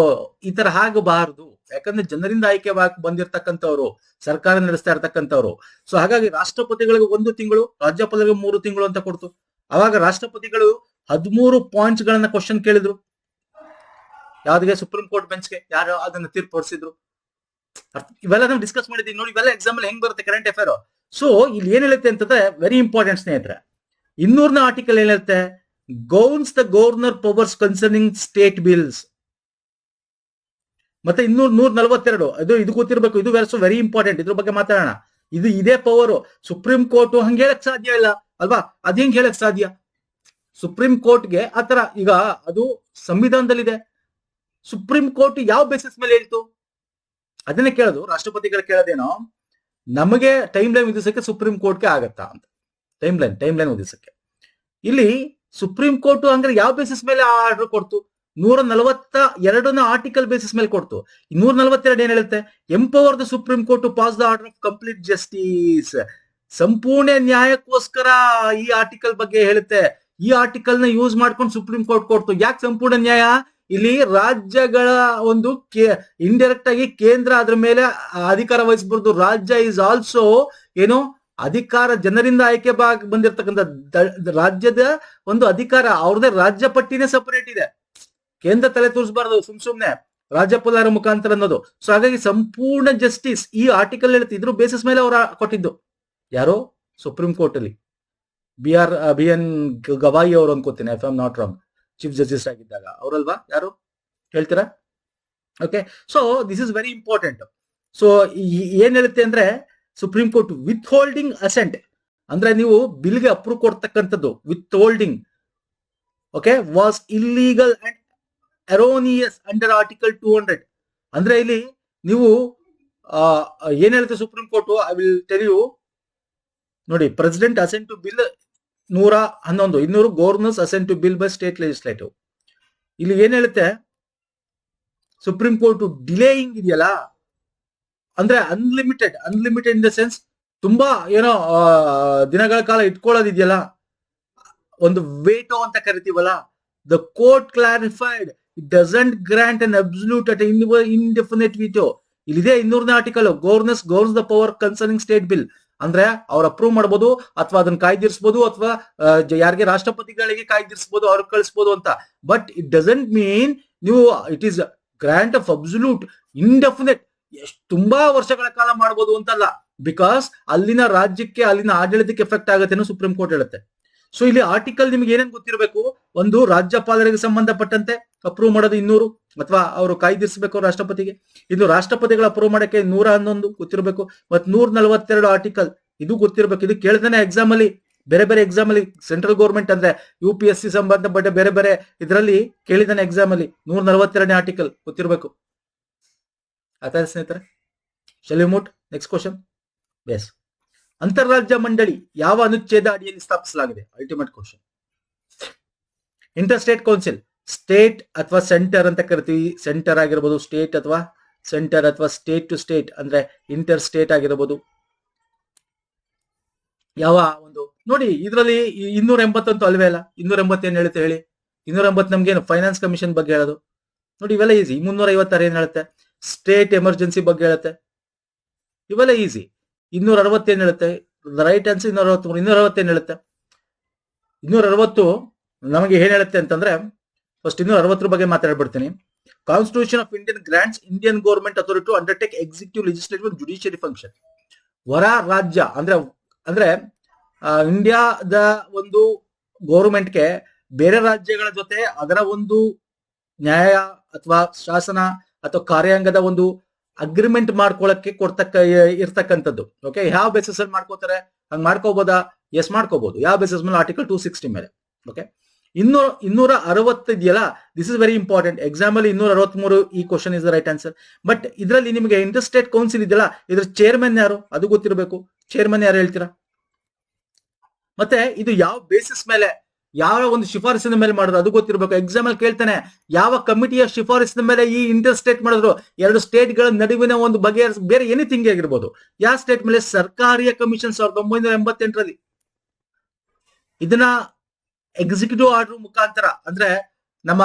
ಈ ತರ ಆಗಬಾರದು, ಯಾಕಂದ್ರೆ ಜನರಿಂದ ಆಯ್ಕೆ ಬಂದಿರ್ತಕ್ಕಂಥವ್ರು, ಸರ್ಕಾರ ನಡೆಸ್ತಾ ಇರ್ತಕ್ಕಂಥವ್ರು. ಸೊ ಹಾಗಾಗಿ ರಾಷ್ಟ್ರಪತಿಗಳಿಗೆ 1 ತಿಂಗಳು, ರಾಜ್ಯಪಾಲರಿಗೆ 3 ತಿಂಗಳು ಅಂತ ಕೊಡ್ತು. ಅವಾಗ ರಾಷ್ಟ್ರಪತಿಗಳು 13 ಪಾಯಿಂಟ್ಸ್ ಗಳನ್ನ ಕ್ವಶನ್ ಕೇಳಿದ್ರು. ಯಾವ್ದಿಗೆ? ಸುಪ್ರೀಂ ಕೋರ್ಟ್ ಬೆಂಚ್ಗೆ. ಯಾರು ಅದನ್ನ ತೀರ್ಪು ಹೊರಿಸಿದ್ರು? ಇವೆಲ್ಲ ನಾವು ಡಿಸ್ಕಸ್ ಮಾಡಿದೀವಿ ನೋಡಿ. ಇವೆಲ್ಲ ಎಕ್ಸಾಮ್ ಅಲ್ಲಿ ಹೆಂಗ್ ಬರುತ್ತೆ ಕರೆಂಟ್ ಅಫೇರ್. ಸೊ ಇಲ್ಲಿ ಏನ್ ಹೇಳುತ್ತೆ ಅಂತಂದ್ರೆ ವೆರಿ ಇಂಪಾರ್ಟೆಂಟ್ ಸ್ನೇಹಿತರೆ, 200ನ ಆರ್ಟಿಕಲ್ ಏನ್ ಹೇಳುತ್ತೆ? Governs the governor powers concerning state bills. ಮತ್ತೆ 142 ಇದು ಗೊತ್ತಿರಬೇಕು. ಇದು ವೆರಿ ಇಂಪಾರ್ಟೆಂಟ್. ಇದ್ರ ಬಗ್ಗೆ ಮಾತಾಡೋಣ. ಇದೇ ಪವರ್ ಸುಪ್ರೀಂ ಕೋರ್ಟ್ ಹಂಗೆ ಹೇಳಕ್ ಸಾಧ್ಯ ಇಲ್ಲ ಅಲ್ವಾ? ಅದ್ ಹೆಂಗ್ ಹೇಳಕ್ ಸಾಧ್ಯ? ಸುಪ್ರೀಂ ಕೋರ್ಟ್ಗೆ ಆತರ ಈಗ ಅದು ಸಂವಿಧಾನದಲ್ಲಿದೆ. ಸುಪ್ರೀಂ ಕೋರ್ಟ್ ಯಾವ ಬೇಸಿಸ್ ಮೇಲೆ ಹೇಳ್ತು? ಅದನ್ನೇ ಕೇಳೋದು. ರಾಷ್ಟ್ರಪತಿಗಳು ಕೇಳೋದೇನೋ ನಮಗೆ ಟೈಮ್ ಲೈನ್ ವಿಧಿಸಕ್ಕೆ ಸುಪ್ರೀಂ ಕೋರ್ಟ್ಗೆ ಆಗತ್ತಾ ಅಂತ. ಟೈಮ್ ಲೈನ್ ವಿಧಿಸಕ್ಕೆ ಇಲ್ಲಿ ಸುಪ್ರೀಂ ಕೋರ್ಟ್ ಅಂದ್ರೆ ಯಾವ ಬೇಸಿಸ್ ಮೇಲೆ ಆರ್ಡರ್ ಕೊಡ್ತು? 142ನ ಆರ್ಟಿಕಲ್ ಬೇಸಿಸ್ ಮೇಲೆ ಕೊಡ್ತು. 142 ಏನ್ ಹೇಳುತ್ತೆ? Empower the Supreme Court to pass the order of complete justice. ಸಂಪೂರ್ಣ ನ್ಯಾಯಕ್ಕೋಸ್ಕರ ಈ ಆರ್ಟಿಕಲ್ ಬಗ್ಗೆ ಹೇಳುತ್ತೆ. ಈ ಆರ್ಟಿಕಲ್ ನ ಯೂಸ್ ಮಾಡ್ಕೊಂಡು ಸುಪ್ರೀಂ ಕೋರ್ಟ್ ಕೊಡ್ತು. ಯಾಕೆ ಸಂಪೂರ್ಣ ನ್ಯಾಯ? ಇಲ್ಲಿ ರಾಜ್ಯಗಳ ಒಂದು ಇಂಡೈರೆಕ್ಟ್ ಆಗಿ ಕೇಂದ್ರ ಅದ್ರ ಮೇಲೆ ಅಧಿಕಾರ ವಹಿಸಬಹುದು. ರಾಜ್ಯ ಇಸ್ ಆಲ್ಸೋ ಏನು ಅಧಿಕಾರ, ಜನರಿಂದ ಆಯ್ಕೆ ಬಂದಿರತಕ್ಕಂಥ ರಾಜ್ಯದ ಒಂದು ಅಧಿಕಾರ, ಅವ್ರದೇ ರಾಜ್ಯ ಪಟ್ಟಿನೇ ಸಪರೇಟ್ ಇದೆ. ಕೇಂದ್ರ ತಲೆ ತೋರಿಸಬಾರ್ದು ಸುಮ್ನೆ ರಾಜ್ಯಪಾಲರ ಮುಖಾಂತರ ಅನ್ನೋದು. ಸೊ ಹಾಗಾಗಿ ಸಂಪೂರ್ಣ ಜಸ್ಟಿಸ್ ಈ ಆರ್ಟಿಕಲ್ ಹೇಳುತ್ತೆ. ಇದ್ರ ಬೇಸಿಸ್ ಮೇಲೆ ಅವರ ಕೊಟ್ಟಿದ್ದು ಯಾರೋ ಸುಪ್ರೀಂ ಕೋರ್ಟ್ ಅಲ್ಲಿ ಬಿ ಎನ್ ಗವಾಯಿ ಅವರು ಅನ್ಕೋತೀನಿ, if I am not wrong, chief justice ಆಗಿದ್ದಾಗ ಅವರಲ್ವಾ? ಯಾರು ಹೇಳ್ತೀರಾ? Okay, so this is very important. So ಏನ್ ಹೇಳುತ್ತೆ ಅಂದ್ರೆ supreme court withholding assent ಅಂದ್ರೆ ನೀವು ಬಿಲ್ಗೆ ಅಪ್ರೂವ್ ಕೊಡ್ತಕ್ಕಂಥದ್ದು withholding okay was illegal and erroneous under article 200. ಅಂದ್ರೆ ಇಲ್ಲಿ ನೀವು ಏನ್ ಹೇಳುತ್ತೆ supreme court? I will tell you ನೋಡಿ. President assent to bill 111, 200 governor's assent to bill by state legislative. ಇಲ್ಲಿ ಏನ್ ಹೇಳುತ್ತೆ ಸುಪ್ರೀಂ ಕೋರ್ಟ್? ಡಿಲೇಯಿಂಗ್ ಇದೆಯಲ್ಲ ಅಂದ್ರೆ ಅನ್ಲಿಮಿಟೆಡ್ ಇನ್ ದ ಸೆನ್ಸ್ ತುಂಬಾ ಏನೋ ದಿನಗಳ ಕಾಲ ಇಟ್ಕೊಳ್ಳೋದಿದೆಯಲ್ಲ, ಒಂದು ವೇಟೋ ಅಂತ ಕರಿತೀವಲ್ಲ. The court clarified it doesn't grant an absolute at indefinite veto. ಇಲ್ಲಿದೆ 200ನೇ article. Governs the power concerning state bill ಅಂದ್ರೆ ಅವ್ರು ಅಪ್ರೂವ್ ಮಾಡಬಹುದು ಅಥವಾ ಅದನ್ನ ಕಾಯ್ದಿರಿಸಬಹುದು ಅಥವಾ ಯಾರಿಗೆ ರಾಷ್ಟ್ರಪತಿಗಳಿಗೆ ಕಾಯ್ದಿರಿಸಬಹುದು, ಅವ್ರಿಗೆ ಕಳಿಸಬಹುದು ಅಂತ. ಬಟ್ ಇಟ್ ಡಸಂಟ್ ಮೀನ್ ನೀವು it is grant of absolute indefinite, ತುಂಬಾ ವರ್ಷಗಳ ಕಾಲ ಮಾಡಬಹುದು ಅಂತಲ್ಲ. ಬಿಕಾಸ್ ಅಲ್ಲಿನ ರಾಜ್ಯಕ್ಕೆ, ಅಲ್ಲಿನ ಆಡಳಿತಕ್ಕೆ ಎಫೆಕ್ಟ್ ಆಗುತ್ತೆ ಸುಪ್ರೀಂ ಕೋರ್ಟ್ ಹೇಳುತ್ತೆ. ಸೊ ಇಲ್ಲಿ ಆರ್ಟಿಕಲ್ ನಿಮ್ಗೆ ಏನೇನ್ ಗೊತ್ತಿರಬೇಕು? ಒಂದು ರಾಜ್ಯಪಾಲರಿಗೆ ಸಂಬಂಧಪಟ್ಟಂತೆ ಅಪ್ರೂವ್ ಮಾಡೋದು 200 ಅಥವಾ ಅವರು ಕಾಯ್ದಿರಿಸಬೇಕು ರಾಷ್ಟ್ರಪತಿಗೆ. ಇದು ರಾಷ್ಟ್ರಪತಿಗಳ ಅಪ್ರೂವ್ ಮಾಡಕ್ಕೆ 111 ಗೊತ್ತಿರಬೇಕು. ಮತ್ 142 ಆರ್ಟಿಕಲ್ ಇದು ಗೊತ್ತಿರಬೇಕು. ಇದು ಕೇಳ್ತಾನೆ ಎಕ್ಸಾಮ್ ಅಲ್ಲಿ, ಬೇರೆ ಎಕ್ಸಾಮ್ ಅಲ್ಲಿ. ಸೆಂಟ್ರಲ್ ಗೌರ್ಮೆಂಟ್ ಅಂದ್ರೆ UPSC ಸಂಬಂಧಪಟ್ಟ ಬೇರೆ ಇದರಲ್ಲಿ ಕೇಳಿದಾನೆ ಎಕ್ಸಾಮ್ ಅಲ್ಲಿ. 142ನೇ ಆರ್ಟಿಕಲ್ ಗೊತ್ತಿರಬೇಕು. ಆಯ್ತಾ ಸ್ನೇಹಿತರೆ? Shall we move next question. Yes, ಅಂತಾರಾಜ್ಯ ಮಂಡಳಿ ಯಾವ ಅನುಚ್ಛೇದ ಅಡಿಯಲ್ಲಿ ಸ್ಥಾಪಿಸಲಾಗಿದೆ? Ultimate question. Inter state council, state ಅಥವಾ ಸೆಂಟರ್ ಅಂತ ಕರಿತೀವಿ. ಸೆಂಟರ್ ಆಗಿರ್ಬೋದು, ಸ್ಟೇಟ್ ಅಥವಾ ಸೆಂಟರ್, ಅಥವಾ ಸ್ಟೇಟ್ ಟು ಸ್ಟೇಟ್ ಅಂದ್ರೆ ಇಂಟರ್ ಸ್ಟೇಟ್ ಆಗಿರಬಹುದು. ಯಾವ ಒಂದು ನೋಡಿ ಇದರಲ್ಲಿ 280 ಅಂತೂ ಅಲ್ವೇ ಅಲ್ಲ. 280 ಏನ್ ಹೇಳುತ್ತೆ ಹೇಳಿ? 280 ನಮ್ಗೇನು ಫೈನಾನ್ಸ್ ಕಮಿಷನ್ ಬಗ್ಗೆ ಹೇಳೋದು ನೋಡಿ. ಇವೆಲ್ಲ ಈಸಿ. 356 ಏನ್ ಹೇಳುತ್ತೆ? ಸ್ಟೇಟ್ ಎಮರ್ಜೆನ್ಸಿ ಬಗ್ಗೆ ಹೇಳುತ್ತೆ. ಇವೆಲ್ಲ ಈಸಿ. 260 ಏನ್ ಹೇಳುತ್ತೆ? Right answer 263. 260 ಏನ್ ಹೇಳುತ್ತೆ? 260 ನಮಗೆ ಏನ್ ಹೇಳುತ್ತೆ ಅಂತಂದ್ರೆ, ಫಸ್ಟ್ 260 ಬಗ್ಗೆ ಮಾತಾಡ್ಬಿಡ್ತೀನಿ. Constitution of Indian grants Indian government authority to undertake executive, legislative and judiciary function. ಹೊರ ರಾಜ್ಯ ಅಂದ್ರೆ ಇಂಡಿಯಾದ ಒಂದು ಗೌರ್ಮೆಂಟ್ಗೆ ಬೇರೆ ರಾಜ್ಯಗಳ ಜೊತೆ ಅದರ ಒಂದು ನ್ಯಾಯ ಅಥವಾ ಶಾಸನ ಅಥವಾ ಕಾರ್ಯಾಂಗದ ಒಂದು ಅಗ್ರಿಮೆಂಟ್ ಮಾಡ್ಕೊಳಕ್ಕೆ ಇರ್ತಕ್ಕಂಥದ್ದು. ಓಕೆ, ಯಾವ ಬೇಸಿಸ್ ಅಲ್ಲಿ ಮಾಡ್ಕೋತಾರೆ? ಹಂಗ್ ಮಾಡ್ಕೋಬಹುದಾ? ಎಸ್, ಮಾಡ್ಕೋಬಹುದು. ಯಾವ ಬೇಸಿಸ್ ಮೇಲೆ? ಆರ್ಟಿಕಲ್ 260 ಮೇಲೆ. ಓಕೆ, 260 ಇದೆಯಲ್ಲ, this is very important. Exam ಅಲ್ಲಿ 263 ಈ question is the right answer. But ಇದರಲ್ಲಿ ನಿಮಗೆ ಇಂಟರ್ ಸ್ಟೇಟ್ ಕೌನ್ಸಿಲ್ ಇದೆಯಲ್ಲ, ಇದ್ರ ಚೇರ್ಮನ್ ಯಾರು ಅದು ಗೊತ್ತಿರಬೇಕು. ಚೇರ್ಮನ್ ಯಾರು ಹೇಳ್ತೀರಾ? ಮತ್ತೆ ಇದು ಯಾವ ಬೇಸಿಸ್ ಮೇಲೆ, ಯಾವ ಒಂದು ಶಿಫಾರಸಿನ ಮೇಲೆ ಮಾಡಿದ್ರು ಅದು ಗೊತ್ತಿರಬೇಕು. ಎಕ್ಸಾಮ್ ಅಲ್ಲಿ ಕೇಳ್ತಾನೆ, ಯಾವ ಕಮಿಟಿಯ ಶಿಫಾರಸಿನ ಮೇಲೆ ಈ ಇಂಟರ್ ಸ್ಟೇಟ್ ಮಾಡಿದ್ರು? 2 ಸ್ಟೇಟ್ ಗಳ ನಡುವಿನ ಒಂದು ಬಗೆಯ ಬೇರೆ ಎನಿಥಿಂಗ್ ಆಗಿರ್ಬೋದು. ಯಾವ ಸ್ಟೇಟ್ ಮೇಲೆ? ಸರ್ಕಾರಿಯ ಕಮಿಷನ್ 1988ರಲ್ಲಿ. ಇದನ್ನ ಎಕ್ಸಿಕ್ಯೂಟಿವ್ ಆರ್ಡರ್ ಮುಖಾಂತರ ಅಂದ್ರೆ ನಮ್ಮ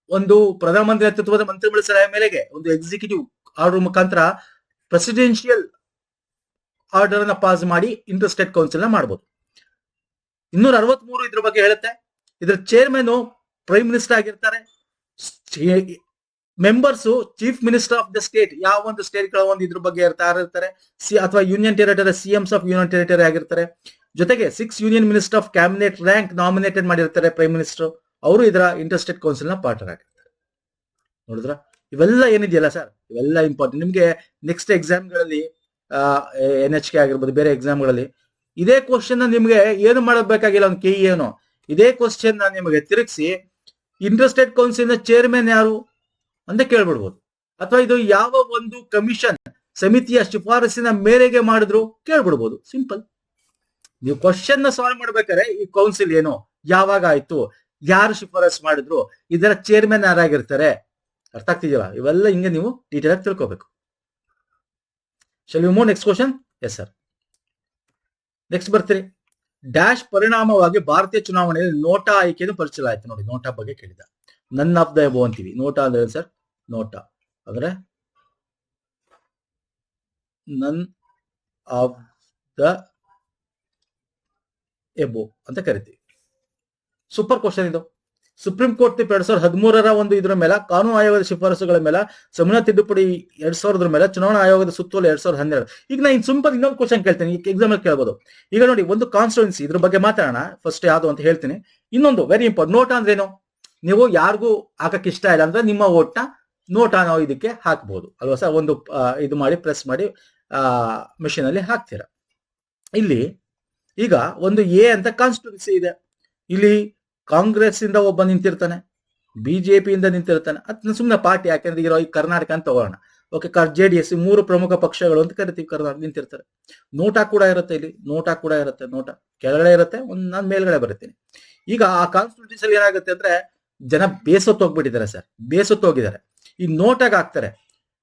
ಒಂದು ಪ್ರಧಾನಮಂತ್ರಿ ನೇತೃತ್ವದ ಮಂತ್ರಿಮಂಡಲ ಸಲಹೆ ಮೇಲೆಗೆ ಒಂದು ಎಕ್ಸಿಕ್ಯೂಟಿವ್ ಆರ್ಡರ್ ಮುಖಾಂತರ ಪ್ರೆಸಿಡೆನ್ಷಿಯಲ್ ಆರ್ಡರ್ ಅನ್ನ ಪಾಸ್ ಮಾಡಿ ಇಂಟರ್ ಸ್ಟೇಟ್ ಕೌನ್ಸಿಲ್ ನ ಮಾಡಬಹುದು. 263 ಇದ್ರ ಬಗ್ಗೆ ಹೇಳುತ್ತೆ. ಇದ್ರ ಚೇರ್ಮನ್ ಪ್ರೈಮ್ ಮಿನಿಸ್ಟರ್ ಆಗಿರ್ತಾರೆ. Members chief minister of the state, ಯಾವ ಒಂದು ಸ್ಟೇಟ್ ಗಳ ಒಂದು ಇದ್ರ ಬಗ್ಗೆ ಇರ್ತಾರೆ, ಅಥವಾ union territory CMs of union territory ಆಗಿರ್ತಾರೆ. ಜೊತೆಗೆ 6 union minister of cabinet rank nominated ಮಾಡಿರ್ತಾರೆ ಪ್ರೈಮ್ ಮಿನಿಸ್ಟರ್. ಅವರು ಇದರ ಇಂಟರ್ ಸ್ಟೇಟ್ ಕೌನ್ಸಿಲ್ ನ ಪಾರ್ಟರ್ ಆಗಿರ್ತಾರೆ. ನೋಡಿದ್ರ, ಇವೆಲ್ಲ ಏನಿದೆಯಲ್ಲ ಸರ್, ಇವೆಲ್ಲ ಇಂಪಾರ್ಟೆಂಟ್. ನಿಮ್ಗೆ ನೆಕ್ಸ್ಟ್ ಎಕ್ಸಾಮ್ಗಳಲ್ಲಿ NHK ಆಗಿರ್ಬೋದು, ಬೇರೆ ಎಕ್ಸಾಮ್ಗಳಲ್ಲಿ ಇದೇ ಕ್ವಶನ್ ನಿಮ್ಗೆ ಏನು ಮಾಡಬೇಕಾಗಿಲ್ಲ, ಒಂದು KE ಏನು ಇದೇ ಕ್ವಶನ್ ನಿಮಗೆ ತಿರುಗಿಸಿ ಇಂಟರ್ ಸ್ಟೇಟ್ ಕೌನ್ಸಿಲ್ ನ ಚೇರ್ಮನ್ ಯಾರು ಅಂತ ಕೇಳ್ಬಿಡ್ಬೋದು. ಅಥವಾ ಇದು ಯಾವ ಒಂದು ಕಮಿಷನ್ ಸಮಿತಿಯ ಶಿಫಾರಸಿನ ಮೇರೆಗೆ ಮಾಡಿದ್ರು ಕೇಳ್ಬಿಡ್ಬೋದು. ಸಿಂಪಲ್. ನೀವು ಕ್ವಶನ್ ನ ಸಾಲ್ವ್ ಮಾಡ್ಬೇಕಾದ್ರೆ ಈ ಕೌನ್ಸಿಲ್ ಏನು, ಯಾವಾಗ ಆಯ್ತು, ಯಾರು ಶಿಫಾರಸ್ ಮಾಡಿದ್ರು, ಇದರ ಚೇರ್ಮನ್ ಯಾರಾಗಿರ್ತಾರೆ, ಅರ್ಥ ಆಗ್ತಿದೆಯಲ್ಲ? ಇವೆಲ್ಲ ಹಿಂಗೆ ನೀವು ಡೀಟೇಲ್ ಆಗಿ ತಿಳ್ಕೋಬೇಕು. Shall we move next question? Yes sir. Next ಬರ್ತೀರಿ. ಡ್ಯಾಶ್ ಪರಿಣಾಮವಾಗಿ ಭಾರತೀಯ ಚುನಾವಣೆಯಲ್ಲಿ ನೋಟಾ ಆಯ್ಕೆಯನ್ನು ಪರಿಚಯಿಸಲಾಯಿತು. ನೋಡಿ, ನೋಟಾ ಬಗ್ಗೆ ಕೇಳಿದ. ನನ್ ಆಫ್ ದ ಎಬೋ ಅಂತೀವಿ. ನೋಟಾ ಅಂದ್ರೆ ಸರ್, ನೋಟಾ ಅಂದ್ರೆ ನನ್ ಆಫ್ ದ ಎಬೋ ಅಂತ ಕರಿತೀವಿ. ಸೂಪರ್ ಕ್ವಶನ್ ಇದು. ಸುಪ್ರೀಂ ಕೋರ್ಟ್ ತೀರ್ಪು 2013 ಒಂದು ಇದ್ರ ಮೇಲೆ, ಕಾನೂನು ಆಯೋಗದ ಶಿಫಾರಸುಗಳ ಮೇಲೆ, ಸಂವಿಧಾನ ತಿದ್ದುಪಡಿ 2000 ಮೇಲೆ, ಚುನಾವಣಾ ಆಯೋಗದ ಸುತ್ತೋಲೆ 2012. ಈಗ ನಾನು ಸಿಂಪಲ್ ಇನ್ನೊಂದು ಕ್ವಶನ್ ಕೇಳ್ತೀನಿ, ಎಕ್ಸಾಮ್ ಅಲ್ಲಿ ಕೇಳ್ಬೋದು. ಈಗ ನೋಡಿ, ಒಂದು ಕಾನ್ಸ್ಟಿಟ್ಯೂನ್ಸಿ ಇದ್ರ ಬಗ್ಗೆ ಮಾತಾಡೋಣ. ಫಸ್ಟ್ ಯಾವ್ದು ಅಂತ ಹೇಳ್ತೀನಿ. ಇನ್ನೊಂದು ವೆರಿ ಇಂಪಾರ್ಟೆಂಟ್, ನೋಟಾ ಅಂದ್ರೆ ಏನು? ನೀವು ಯಾರಿಗೂ ಹಾಕಕ್ ಇಷ್ಟ ಇಲ್ಲ ಅಂದ್ರೆ ನಿಮ್ಮ ಓಟ್ನ ನೋಟಾ ನಾವು ಇದಕ್ಕೆ ಹಾಕ್ಬಹುದು ಅಲ್ವಾ ಸರ್? ಒಂದು ಇದು ಮಾಡಿ ಪ್ರೆಸ್ ಮಾಡಿ ಮೆಷಿನ್ ಅಲ್ಲಿ ಹಾಕ್ತೀರಾ. ಇಲ್ಲಿ ಈಗ ಒಂದು ಎ ಅಂತ ಕಾನ್ಸ್ಟಿಟ್ಯೂನ್ಸಿ ಇದೆ. ಇಲ್ಲಿ ಕಾಂಗ್ರೆಸ್ ಇಂದ ಒಬ್ಬ ನಿಂತಿರ್ತಾನೆ, ಬಿಜೆಪಿ ಇಂದ ನಿಂತಿರ್ತಾನೆ. ಅದನ್ನ ಸುಮ್ಮನೆ ಪಾರ್ಟಿ, ಯಾಕೆಂದ್ರೆ ಈಗ ಕರ್ನಾಟಕ ಅಂತ ತಗೋಣ. ಓಕೆ, JDS 3 ಪ್ರಮುಖ ಪಕ್ಷಗಳು ಅಂತ ಕರಿತೀವಿ. ಕರ್ನಾಟಕ ನಿಂತಿರ್ತಾರೆ. ನೋಟಾ ಕೂಡ ಇರುತ್ತೆ. ಇಲ್ಲಿ ನೋಟಾ ಕೂಡ ಇರುತ್ತೆ. ನೋಟಾ ಕೆಳಗಡೆ ಇರುತ್ತೆ, ನಾನು ಮೇಲ್ಗಡೆ ಬರುತ್ತೀನಿ. ಈಗ ಆ ಕಾನ್ಸ್ಟಿಟ್ಯೂನ್ಸಿ ಅಲ್ಲಿ ಏನಾಗುತ್ತೆ ಅಂದ್ರೆ, ಜನ ಬೇಸತ್ತೋಗ್ಬಿಟ್ಟಿದ್ದಾರೆ ಸರ್, ಬೇಸತ್ತೋಗಿದ್ದಾರೆ. ಈ ನೋಟಾಗ ಹಾಕ್ತಾರೆ.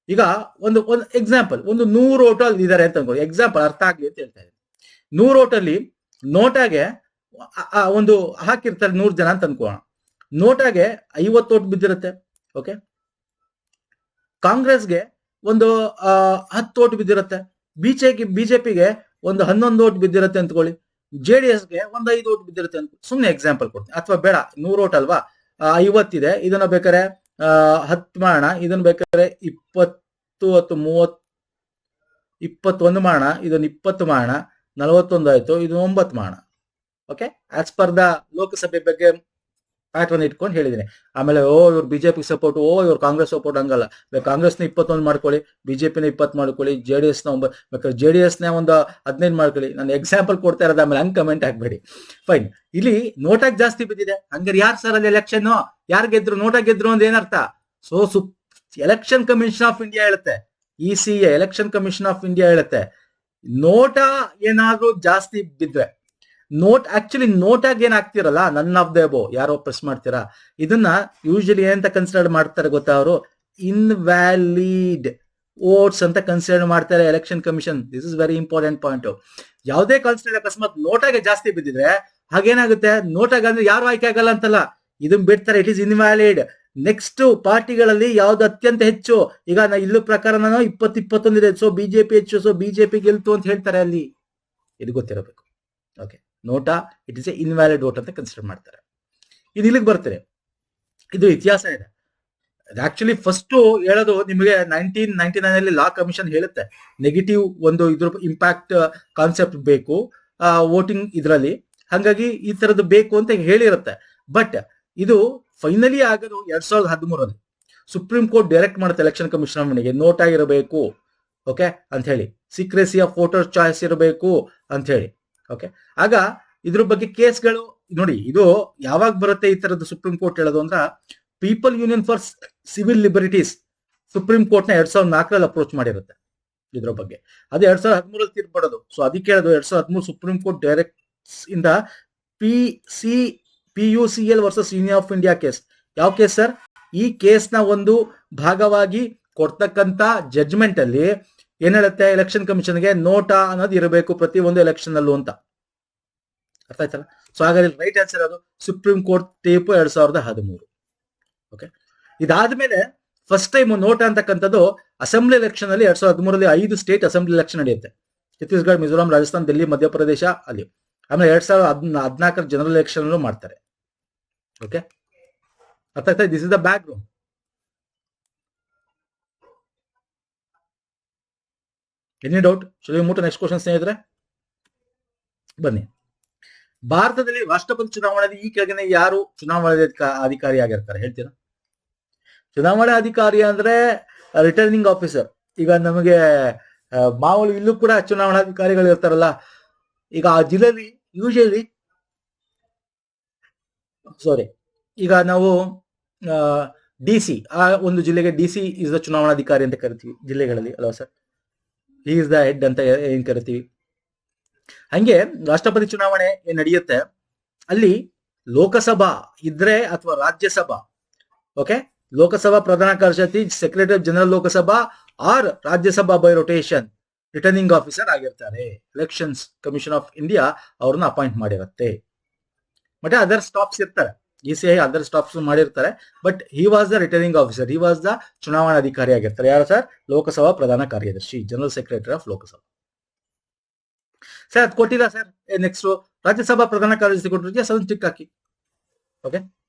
ಈಗ ಒಂದು ಎಕ್ಸಾಂಪಲ್, ಒಂದು 100 ಓಟಲ್ಲಿ ಇದ್ದಾರೆ ಅಂತ ಅನ್ಕೊಳ್ಳಿ. ಎಕ್ಸಾಂಪಲ್ ಅರ್ಥ ಆಗ್ಲಿ ಅಂತ ಹೇಳ್ತಾ ಇದ್ದೀನಿ. 100 ಓಟಲ್ಲಿ ನೋಟಾಗೆ ಒಂದು ಹಾಕಿರ್ತಾರೆ 100 ಜನ ಅಂತ ಅನ್ಕೋಣ. ನೋಟಾಗೆ 50 ಓಟ್ ಬಿದ್ದಿರುತ್ತೆ. ಓಕೆ, ಕಾಂಗ್ರೆಸ್ಗೆ ಒಂದು 10 ಓಟ್ ಬಿದ್ದಿರುತ್ತೆ. ಬಿಜೆಪಿಗೆ ಒಂದು 11 ಓಟ್ ಬಿದ್ದಿರುತ್ತೆ ಅಂದ್ಕೊಳ್ಳಿ. JDSಗೆ ಒಂದು 5 ಓಟ್ ಬಿದ್ದಿರುತ್ತೆ ಅಂತ ಸುಮ್ಮನೆ ಎಕ್ಸಾಂಪಲ್ ಕೊಡ್ತೀನಿ. ಅಥವಾ ಬೇಡ, 100 ಓಟ್ ಅಲ್ವಾ, 50 ಇದೆ, ಇದನ್ನ ಬೇಕಾದ್ರೆ 10 ಮಾಡೋಣ, ಇದನ್ನ ಬೇಕಾದ್ರೆ 20, 30, 21 ಮಾಡೋಣ, ಇದನ್ನ 20 ಮಾಡೋಣ, 41 ಆಯ್ತು, ಇದು 9 ಮಾಡೋಣ. ಓಕೆ, ಆಸ್ ಪರ್ ದ ಲೋಕಸಭೆ ಬಗ್ಗೆ ಪ್ಯಾಟರ್ನ್ ಇಟ್ಕೊಂಡು ಹೇಳಿದ್ದೀನಿ. ಆಮೇಲೆ ಇವ್ರು ಬಿಜೆಪಿ ಸಪೋರ್ಟ್, ಇವ್ರು ಕಾಂಗ್ರೆಸ್ ಸಪೋರ್ಟ್, ಹಂಗಲ್ಲ. ಕಾಂಗ್ರೆಸ್ನ 21 ಮಾಡ್ಕೊಳ್ಳಿ, ಬಿಜೆಪಿನ 20 ಮಾಡ್ಕೊಳ್ಳಿ, JDSನ 9, ಬೇಕಾದ್ರೆ JDSನ ಒಂದು 15 ಮಾಡ್ಕೊಳ್ಳಿ. ನಾನು ಎಕ್ಸಾಂಪಲ್ ಕೊಡ್ತಾ ಇರೋದು, ಆಮೇಲೆ ಹಂಗೆ ಕಮೆಂಟ್ ಹಾಕ್ಬೇಡಿ. ಫೈನ್. ಇಲ್ಲಿ ನೋಟಾಗಿ ಜಾಸ್ತಿ ಬಿದ್ದಿದೆ. ಹಂಗಾರೆ ಯಾರು ಸರ್ ಅಲ್ಲಿ ಎಲೆಕ್ಷನ್, ಯಾರು ಗೆದ್ರು? ನೋಟಾ ಗೆದ್ರು ಅಂದ್ರೆ ಏನರ್ಥ? ಎಲೆಕ್ಷನ್ ಕಮಿಷನ್ ಆಫ್ ಇಂಡಿಯಾ ಹೇಳುತ್ತೆ, ECA election commission of India ಹೇಳುತ್ತೆ, ನೋಟಾ ಏನಾದ್ರೂ ಜಾಸ್ತಿ ಬಿದ್ರೆ, ಆಕ್ಚುಲಿ ನೋಟಾಗಿ ಏನ್ ಹಾಕ್ತಿರಲ್ಲ, ನನ್ ಆಫ್ ದ ಎಬೋ ಯಾರೋ ಪ್ರೆಸ್ ಮಾಡ್ತೀರಾ, ಇದನ್ನ ಯೂಶಲಿ ಏನಂತ ಕನ್ಸಿಡರ್ ಮಾಡ್ತಾರೆ ಗೊತ್ತಾ? ಅವರು ಇನ್ವ್ಯಾಲಿಡ್ ವೋಟ್ಸ್ ಅಂತ ಕನ್ಸಿಡರ್ ಮಾಡ್ತಾರೆ election commission. This is very important point. ಯಾವುದೇ ಕಾನ್ಸ್ಟಿಟ್ಯೂಷನ್ ಅಕಸ್ಮಾತ್ ನೋಟಾಗೆ ಜಾಸ್ತಿ ಬಿದ್ದಿದ್ರೆ ಹಾಗೇನಾಗುತ್ತೆ? ನೋಟಾಗ ಅಂದ್ರೆ ಯಾರು ಆಯ್ಕೆ ಆಗಲ್ಲ ಅಂತಲ್ಲ, ಇದನ್ನ ಬಿಡ್ತಾರೆ, ಇಟ್ ಇಸ್ ಇನ್ವ್ಯಾಲಿಡ್. ನೆಕ್ಸ್ಟ್ ಪಾರ್ಟಿಗಳಲ್ಲಿ ಯಾವ್ದು ಅತ್ಯಂತ ಹೆಚ್ಚು, ಈಗ ಇಲ್ಲೂ ಪ್ರಕಾರ ನಾನು 20-21 ಇದೆ, ಸೊ ಬಿಜೆಪಿ ಹೆಚ್ಚು, ಸೊ ಬಿಜೆಪಿ ಗೆಲ್ತು ಅಂತ ಹೇಳ್ತಾರೆ. ಅಲ್ಲಿ ಇದು ಗೊತ್ತಿರಬೇಕು. Okay, NOTA it is A invalid vote ಅಂತ ಕನ್ಸಿಡರ್ ಮಾಡ್ತಾರೆ. ಇದು ಇಲ್ಲಿಗೆ ಬರ್ತಾರೆ. ಇದು ಇತಿಹಾಸ ಇದೆ. ಆಕ್ಚುಲಿ ಫಸ್ಟ್ ಹೇಳೋದು ನಿಮಗೆ 1999 ಅಲ್ಲಿ ಲಾ ಕಮಿಷನ್ ಹೇಳುತ್ತೆ, ನೆಗೆಟಿವ್ ಒಂದು ಇದ್ರ ಇಂಪ್ಯಾಕ್ಟ್ ಕಾನ್ಸೆಪ್ಟ್ ಬೇಕು ವೋಟಿಂಗ್ ಇದರಲ್ಲಿ, ಹಾಗಾಗಿ ಈ ತರದ್ದು ಬೇಕು ಅಂತ ಹೇಳಿರುತ್ತೆ. ಬಟ್ ಇದು ಫೈನಲಿ ಆಗೋದು 2013 ಸುಪ್ರೀಂ ಕೋರ್ಟ್ ಡೈರೆಕ್ಟ್ ಮಾಡುತ್ತೆ ಎಲೆಕ್ಷನ್ ಕಮಿಷನ್ ಮನೆಗೆ, ನೋಟಾ ಇರಬೇಕು ಓಕೆ ಅಂತ ಹೇಳಿ, ಸೀಕ್ರೆಸಿ ಆಫ್ ವೋಟರ್ ಚಾಯ್ಸ್ ಇರಬೇಕು ಅಂತ ಹೇಳಿ. ಓಕೆ, ಆಗ ಇದ್ರ ಬಗ್ಗೆ ಕೇಸ್ಗಳು ನೋಡಿ. ಇದು ಯಾವಾಗ ಬರುತ್ತೆ ಈ ತರದ್ದು ಸುಪ್ರೀಂ ಕೋರ್ಟ್ ಹೇಳೋದು ಅಂದ್ರೆ, people union for civil liberties supreme court ನ 2004 ಅಪ್ರೋಚ್ ಮಾಡಿರುತ್ತೆ ಇದ್ರ ಬಗ್ಗೆ. ಅದು 2013 ತೀರ್ಪು ಬರೋದು. ಸೊ ಅದಕ್ಕೆ ಹೇಳೋದು 2013 ಸುಪ್ರೀಂ ಕೋರ್ಟ್ ಡೈರೆಕ್ಟ್ ಇಂದ PUCL versus union of India case. ಯಾವ ಕೇಸ್ ಸರ್? ಈ ಕೇಸ್ ನ ಒಂದು ಭಾಗವಾಗಿ ಕೊಡ್ತಕ್ಕಂತ ಜಡ್ಜ್ಮೆಂಟ್ ಅಲ್ಲಿ ಏನ್ ಹೇಳುತ್ತೆ, ಎಲೆಕ್ಷನ್ ಕಮಿಷನ್ಗೆ ನೋಟಾ ಅನ್ನೋದು ಇರಬೇಕು ಪ್ರತಿ ಒಂದು ಎಲೆಕ್ಷನ್ ಅಲ್ಲೂ ಅಂತ. ಅರ್ಥ ಆಯ್ತಲ್ಲ? ಸೊ ಹಾಗಾದ್ರೆ ರೈಟ್ ಆನ್ಸರ್ ಅದು ಸುಪ್ರೀಂ ಕೋರ್ಟ್ ತೀರ್ಪು 2013. ಓಕೆ, ಇದಾದ್ಮೇಲೆ ಫಸ್ಟ್ ಟೈಮ್ ನೋಟಾ ಅಂತಕ್ಕಂಥದ್ದು ಅಸೆಂಬ್ಲಿ ಎಲೆಕ್ಷನ್ ಅಲ್ಲಿ 2013 5 ಸ್ಟೇಟ್ ಅಸೆಂಬ್ಲಿ ಎಲೆಕ್ಷನ್ ನಡೆಯುತ್ತೆ. ಛತ್ತೀಸ್ಗಢ, ಮಿಜೋರಾಂ, ರಾಜಸ್ಥಾನ್, ದಿಲ್ಲಿ, ಮಧ್ಯಪ್ರದೇಶ ಅಲ್ಲಿ. ಆಮೇಲೆ 2014 ಜನರಲ್ ಎಲೆಕ್ಷನ್ ಮಾಡ್ತಾರೆ. ಓಕೆ, ಅರ್ಥ ಆಯ್ತಾ? This is the back ground. Any doubt? ಶುರು ಮೂಟ ನೆಕ್ಸ್ಟ್ ಕ್ವಶನ್ ಸ್ನೇಹಿತರೆ, ಬನ್ನಿ. ಭಾರತದಲ್ಲಿ ರಾಷ್ಟ್ರಪತಿ ಚುನಾವಣೆಯಲ್ಲಿ ಈ ಕೆಳಗಿನ ಯಾರು ಚುನಾವಣಾ ಅಧಿಕಾರಿಯಾಗಿರ್ತಾರೆ ಹೇಳ್ತೀರಾ? ಚುನಾವಣಾ ಅಧಿಕಾರಿ ಅಂದ್ರೆ ರಿಟರ್ನಿಂಗ್ ಆಫೀಸರ್. ಈಗ ನಮಗೆ ಮಾಮೂಲಿ ಇಲ್ಲೂ ಕೂಡ ಚುನಾವಣಾಧಿಕಾರಿಗಳು ಇರ್ತಾರಲ್ಲ. ಈಗ ಆ ಜಿಲ್ಲೆಯಲ್ಲಿ ಯೂಶಲಿ ಈಗ ನಾವು ಡಿ ಸಿ, ಆ ಒಂದು ಜಿಲ್ಲೆಗೆ ಡಿ ಸಿ ಇಸ್ ದ ಚುನಾವಣಾಧಿಕಾರಿ ಅಂತ ಕರಿತೀವಿ ಜಿಲ್ಲೆಗಳಲ್ಲಿ, ಅಲ್ವಾ sir? He is the head ಅಂತ ಏನ್ ಕರಿತೀವಿ. ಹಂಗೆ ರಾಷ್ಟ್ರಪತಿ ಚುನಾವಣೆ ಏನ್ ನಡೆಯುತ್ತೆ ಅಲ್ಲಿ ಲೋಕಸಭಾ ಇದ್ರೆ ಅಥವಾ ರಾಜ್ಯಸಭಾ, ಓಕೆ, ಲೋಕಸಭಾ ಪ್ರಧಾನ ಕಾರ್ಯದರ್ಶಿ, secretary general Lok Sabha or Rajya Sabha by rotation returning officer ಆಗಿರ್ತಾರೆ. ಎಲೆಕ್ಷನ್ಸ್ ಕಮಿಷನ್ ಆಫ್ ಇಂಡಿಯಾ ಅವ್ರನ್ನ ಅಪಾಯಿಂಟ್ ಮಾಡಿರುತ್ತೆ. ಮತ್ತೆ ಅದರ್ ಸ್ಟಾಫ್ಸ್ ಇರ್ತಾರೆ, ECI ಅದರ್ ಸ್ಟಾಫ್ಸ್ ಮಾಡಿರ್ತಾರೆ. But he was the returning officer, he was the ಚುನಾವಣಾಧಿಕಾರಿ ಆಗಿರ್ತಾರೆ. ಯಾರು ಸರ್? ಲೋಕಸಭಾ ಪ್ರಧಾನ ಕಾರ್ಯದರ್ಶಿ, general secretary of Lok Sabha. Sir ಅದು ಕೊಟ್ಟಿಲ್ಲ ಸರ್. ನೆಕ್ಸ್ಟ್ ರಾಜ್ಯಸಭಾ ಪ್ರಧಾನ ಕಾರ್ಯದರ್ಶಿ ಕೊಟ್ಟಿರ್ತೀಯ, ಸ್ವಲ್ಪ ಟಿಕ್ ಹಾಕಿ. Okay,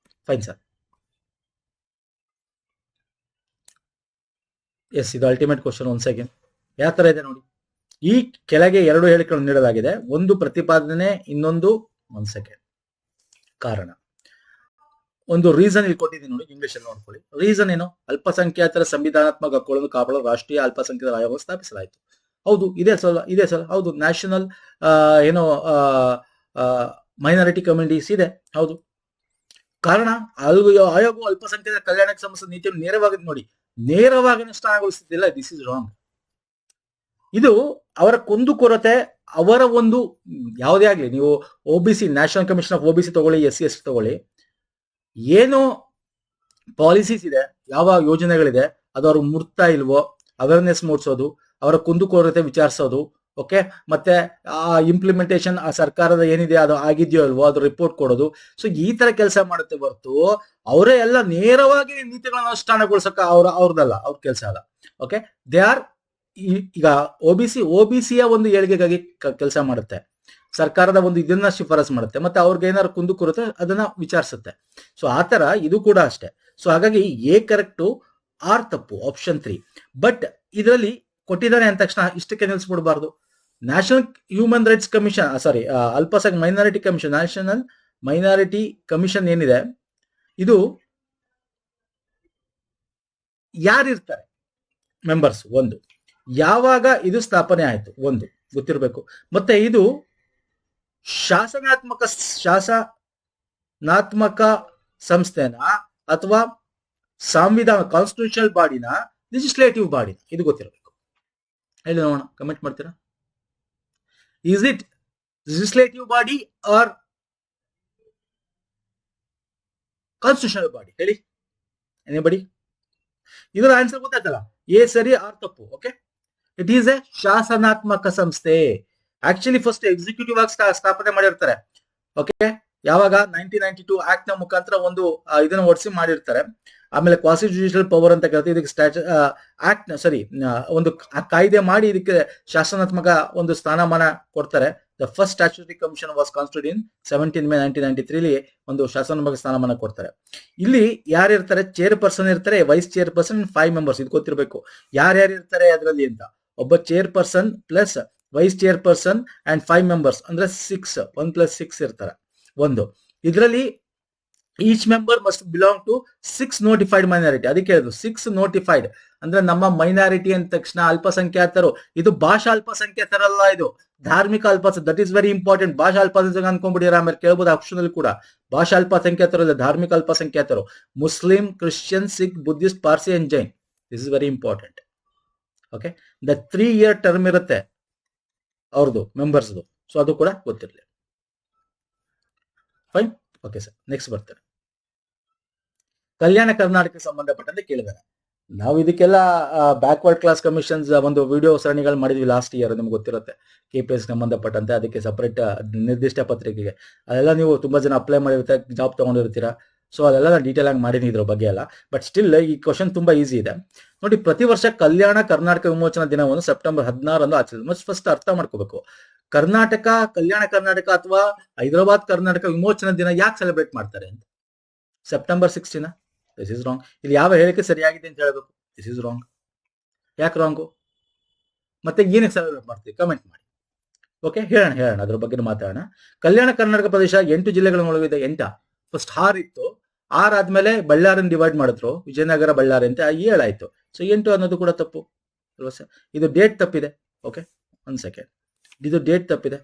fine sir. ಎಸ್, ಇದು ಅಲ್ಟಿಮೇಟ್ ಕ್ವಶನ್. ಒಂದ್ ಸೆಕೆಂಡ್, ಯಾವ ತರ ಇದೆ ನೋಡಿ. ಈ ಕೆಳಗೆ 2 ಹೇಳಿಕೆಗಳನ್ನು ನೀಡಲಾಗಿದೆ, ಒಂದು ಪ್ರತಿಪಾದನೆ, ಇನ್ನೊಂದು ಒಂದ್ ಸೆಕೆಂಡ್ ಕಾರಣ. ಒಂದು ರೀಸನ್ ಇಲ್ಲಿ ಕೊಟ್ಟಿದ್ದೀನಿ ನೋಡಿ, ಇಂಗ್ಲಿಷ್ ಅಲ್ಲಿ ನೋಡ್ಕೊಳ್ಳಿ. ರೀಸನ್ ಏನು? ಅಲ್ಪಸಂಖ್ಯಾತರ ಸಂವಿಧಾನಾತ್ಮಕ ಹಕ್ಕುಗಳನ್ನು ಕಾಪಾಡಲು ರಾಷ್ಟ್ರೀಯ ಅಲ್ಪಸಂಖ್ಯಾತರ ಆಯೋಗ ಸ್ಥಾಪಿಸಲಾಯಿತು. ಹೌದು, ಇದೆ ಸರ್, ಹೌದು. ನ್ಯಾಷನಲ್ ಏನೋ ಮೈನಾರಿಟಿ ಕಮ್ಯುನಿಟೀಸ್ ಇದೆ, ಹೌದು. ಕಾರಣ ಆಯೋಗವು ಅಲ್ಪಸಂಖ್ಯಾತರ ಕಲ್ಯಾಣಕ್ಕೆ ಸಂಬಂಧಿಸಿದ ನೀತಿಯನ್ನು ನೇರವಾಗಿ ಅನುಷ್ಠಾನಗೊಳಿಸುತ್ತಿಲ್ಲ. This is wrong. ಇದು ಅವರ ಕುಂದುಕೊರತೆ, ಅವರ ಒಂದು ಯಾವುದೇ ಆಗ್ಲಿ, ನೀವು OBC national commission of OBC ತಗೊಳ್ಳಿ, SC ತಗೊಳ್ಳಿ, ಏನು ಪಾಲಿಸೀಸ್ ಇದೆ, ಯಾವ ಯೋಜನೆಗಳಿದೆ, ಅದು ಅವ್ರು ಮುಟ್ತಾ ಇಲ್ವೋ ಅವೇರ್ನೆಸ್ ಮೂಡಿಸೋದು, ಅವರ ಕುಂದುಕೊರತೆ ವಿಚಾರಿಸೋದು, ಓಕೆ, ಮತ್ತೆ ಆ ಇಂಪ್ಲಿಮೆಂಟೇಷನ್ ಆ ಸರ್ಕಾರದ ಏನಿದೆ ಅದು ಆಗಿದೆಯೋ ಅಲ್ವೋ ಅದು ರಿಪೋರ್ಟ್ ಕೊಡೋದು. ಸೊ ಈ ತರ ಕೆಲಸ ಮಾಡುತ್ತೆ ಹೊರತು ಅವರೇ ಎಲ್ಲ ನೇರವಾಗಿ ನೀತಿಗಳನ್ನ ಅನುಷ್ಠಾನಗೊಳಿಸಕ ಅವ್ರದಲ್ಲ, ಅವ್ರ ಕೆಲಸ ಅಲ್ಲ. ಓಕೆ, ದೇ ಆರ್ ಈಗ OBCಯ ಒಂದು ಏಳಿಗೆಗಾಗಿ ಕೆಲಸ ಮಾಡುತ್ತೆ, ಸರ್ಕಾರದ ಒಂದು ಇದನ್ನ ಶಿಫಾರಸ್ ಮಾಡುತ್ತೆ, ಮತ್ತೆ ಅವ್ರಿಗೆ ಏನಾದ್ರು ಕುಂದುಕೊರತೆ ಅದನ್ನ ವಿಚಾರಿಸುತ್ತೆ. ಸೊ ಆತರ ಇದು ಕೂಡ ಅಷ್ಟೇ. ಸೊ ಹಾಗಾಗಿ ಎ ಕರೆಕ್ಟು, ಆರ್ ತಪ್ಪು, ಆಪ್ಷನ್ 3. ಬಟ್ ಇದರಲ್ಲಿ ಕೊಟ್ಟಿದ್ದಾನೆ ಅಂದ ತಕ್ಷಣ ಇಷ್ಟಕ್ಕೆ ನಿಲ್ಲಿಸ್ಬಿಡ್ಬಾರ್ದು. ನ್ಯಾಷನಲ್ ಹ್ಯೂಮನ್ ರೈಟ್ಸ್ ಕಮಿಷನ್, ಅಲ್ಪಸಂಖ್ಯಾತ minority commission, national minority commission ಏನಿದೆ, ಇದು ಯಾರಿರ್ತಾರೆ ಮೆಂಬರ್ಸ್, ಒಂದು ಯಾವಾಗ ಇದು ಸ್ಥಾಪನೆ ಆಯ್ತು ಒಂದು ಗೊತ್ತಿರಬೇಕು. ಮತ್ತೆ ಇದು ಶಾಸನಾತ್ಮಕ ಸಂಸ್ಥೆನ ಅಥವಾ ಸಂವಿಧಾನ ಕಾನ್ಸ್ಟಿಟ್ಯೂಷನಲ್ ಬಾಡಿನ, ಲೆಜಿಸ್ಲೇಟಿವ್ ಬಾಡಿನ, ಇದು ಗೊತ್ತಿರಬೇಕು. ಹೇಳಿ ನೋಡೋಣ, ಕಮೆಂಟ್ ಮಾಡ್ತೀರಾ? Is it legislative body or constitutional body? ಹೇಳಿ ಎನಿಬಡಿ. ಇದರ ಆನ್ಸರ್ ಗೊತ್ತಾಯ್ತಲ್ಲ, ಎ ಸರಿ, ಆರ್ ತಪ್ಪು. ಓಕೆ, ಇಟ್ ಈಸ್ ಎ ಶಾಸನಾತ್ಮಕ ಸಂಸ್ಥೆ. ಆಕ್ಚುಲಿ ಫಸ್ಟ್ ಎಕ್ಸಿಕ್ಯೂಟಿವ್ ಆಗಿ ಸ್ಥಾಪನೆ ಮಾಡಿರ್ತಾರೆ. ಓಕೆ, ಯಾವಾಗ 1992 ಆಕ್ಟ್ ನ ಮುಖಾಂತರ ಒಂದು ಇದನ್ನ ಹೊಡಿಸಿ ಮಾಡಿರ್ತಾರೆ. ಆಮೇಲೆ ಕ್ವಾಸಿ ಜುಡಿಷಿಯಲ್ ಪವರ್ ಅಂತ ಕರಿತೀವಿ ಇದಕ್ಕೆ. ಒಂದು ಕಾಯ್ದೆ ಮಾಡಿ ಇದಕ್ಕೆ ಶಾಸನಾತ್ಮಕ ಒಂದು ಸ್ಥಾನಮಾನ ಕೊಡ್ತಾರೆ. The first statutory commission was constituted in 17 May 1993 ಒಂದು ಶಾಸನಾತ್ಮಕ ಸ್ಥಾನಮಾನ ಕೊಡ್ತಾರೆ. ಇಲ್ಲಿ ಯಾರಿರ್ತಾರೆ? ಚೇರ್ಪರ್ಸನ್ ಇರ್ತಾರೆ, ವೈಸ್ ಚೇರ್ಪರ್ಸನ್, 5 ಮೆಂಬರ್ಸ್. ಇದು ಗೊತ್ತಿರಬೇಕು ಯಾರ್ಯಾರು ಇರ್ತಾರೆ ಅದರಲ್ಲಿ ಅಂತ. ಒಬ್ಬ chairperson plus vice chairperson and 5 members ಅಂದ್ರೆ 6, 1 + 6 ಇರ್ತಾರೆ. ಒಂದು ಇದರಲ್ಲಿ each member must belong to 6 notified minority. ಅದಕ್ಕೆ ಹೇಳಿದ್ರು 6 ನೋಟಿಫೈಡ್ ಅಂದ್ರೆ ನಮ್ಮ ಮೈನಾರಿಟಿ ಅಂದ ತಕ್ಷಣ ಅಲ್ಪಸಂಖ್ಯಾತರು. ಇದು ಭಾಷಾ ಅಲ್ಪಸಂಖ್ಯಾತರಲ್ಲ, ಇದು ಧಾರ್ಮಿಕ ಅಲ್ಪಸಂಖ್ಯಾತ. That is very important. ಭಾಷಾ ಅಲ್ಪಸಂಖ್ಯಾತ ಅನ್ಕೊಂಡ್ಬಿಟ್ಟಿರ, ಆಮೇಲೆ ಕೇಳಬಹುದು ಆಪ್ಷನಲ್ಲಿ ಕೂಡ. ಭಾಷಾ ಅಲ್ಪಸಂಖ್ಯಾತರು ಇಲ್ಲ, ಧಾರ್ಮಿಕ ಅಲ್ಪಸಂಖ್ಯಾತರು. Muslim, Christian, Sikh, Buddhist, Parsi and Jain. This is very important. Okay, the 3 year term ಇರುತ್ತೆ ಅವ್ರದ್ದು ಮೆಂಬರ್ಸ್ದು. ಸೊ ಅದು ಕೂಡ ಗೊತ್ತಿರಲಿ. ಫೈನ್. ಓಕೆ ಸರ್, ನೆಕ್ಸ್ಟ್ ಬರ್ತೇನೆ. ಕಲ್ಯಾಣ ಕರ್ನಾಟಕಕ್ಕೆ ಸಂಬಂಧಪಟ್ಟಂತೆ ಕೇಳಿದ್ದಾರೆ. ನಾವು ಇದಕ್ಕೆಲ್ಲ ಬ್ಯಾಕ್ವರ್ಡ್ ಕ್ಲಾಸ್ ಕಮಿಷನ್ಸ್ ಒಂದು ವಿಡಿಯೋ ಸರಣಿಗಳು ಮಾಡಿದ್ವಿ ಲಾಸ್ಟ್ ಇಯರ್, ನಿಮ್ಗೆ ಗೊತ್ತಿರುತ್ತೆ. KPS ಸಂಬಂಧಪಟ್ಟಂತೆ ಅದಕ್ಕೆ ಸಪರೇಟ್ ನಿರ್ದಿಷ್ಟ ಪತ್ರಿಕೆಗೆ ಅದೆಲ್ಲ ನೀವು ತುಂಬಾ ಜನ ಅಪ್ಲೈ ಮಾಡಿರ್ತಾರೆ, ಜಾಬ್ ತಗೊಂಡಿರ್ತೀರಾ. ಸೊ ಅದೆಲ್ಲ ನಾನು ಡೀಟೇಲ್ ಆಗಿ ಮಾಡಿದ್ದೀನಿ ಇದ್ರ ಬಗ್ಗೆ ಎಲ್ಲ. ಬಟ್ ಸ್ಟಿಲ್ ಈ ಕ್ವಶನ್ ತುಂಬಾ ಈಸಿ ಇದೆ ನೋಡಿ. ಪ್ರತಿ ವರ್ಷ ಕಲ್ಯಾಣ ಕರ್ನಾಟಕ ವಿಮೋಚನಾ ದಿನವನ್ನು ಸೆಪ್ಟೆಂಬರ್ 16 ಆಚರಿಸಿದೆ. ಫಸ್ಟ್ ಅರ್ಥ ಮಾಡ್ಕೋಬೇಕು, ಕರ್ನಾಟಕ, ಕಲ್ಯಾಣ ಕರ್ನಾಟಕ ಅಥವಾ ಹೈದರಾಬಾದ್ ಕರ್ನಾಟಕ ವಿಮೋಚನಾ ದಿನ ಯಾಕೆ ಸೆಲೆಬ್ರೇಟ್ ಮಾಡ್ತಾರೆ ಅಂತ. September 16 this is wrong. ಇಲ್ಲಿ ಯಾವ ಹೇಳಿಕೆ ಸರಿಯಾಗಿದೆ ಅಂತ ಹೇಳ್ಬೇಕು. This is wrong. ಯಾಕೆ ರಾಂಗು? ಮತ್ತೆ ಏನಕ್ಕೆ ಸೆಲೆಬ್ರೇಟ್ ಮಾಡ್ತೀವಿ ಕಮೆಂಟ್ ಮಾಡಿ. ಓಕೆ, ಹೇಳೋಣ ಅದ್ರ ಬಗ್ಗೆ ಮಾತಾಡೋಣ. ಕಲ್ಯಾಣ ಕರ್ನಾಟಕ ಪ್ರದೇಶ 8 ಜಿಲ್ಲೆಗಳನ್ನು ಒಳಗಿದೆ. 8 ಫಸ್ಟ್ 6 ಇತ್ತು. 6 ಆದ್ಮೇಲೆ ಬಳ್ಳಾರಿನ ಡಿವೈಡ್ ಮಾಡಿದ್ರು, ವಿಜಯನಗರ ಬಳ್ಳಾರಿ ಅಂತ 7 ಆಯ್ತು. ಸೊ 8 ಅನ್ನೋದು ಕೂಡ ತಪ್ಪು ಅಲ್ವಾ ಸರ್? ಇದು ಡೇಟ್ ತಪ್ಪಿದೆ. ಓಕೆ, 1 ಸೆಕೆಂಡ್, ಇದು ಡೇಟ್ ತಪ್ಪಿದೆ.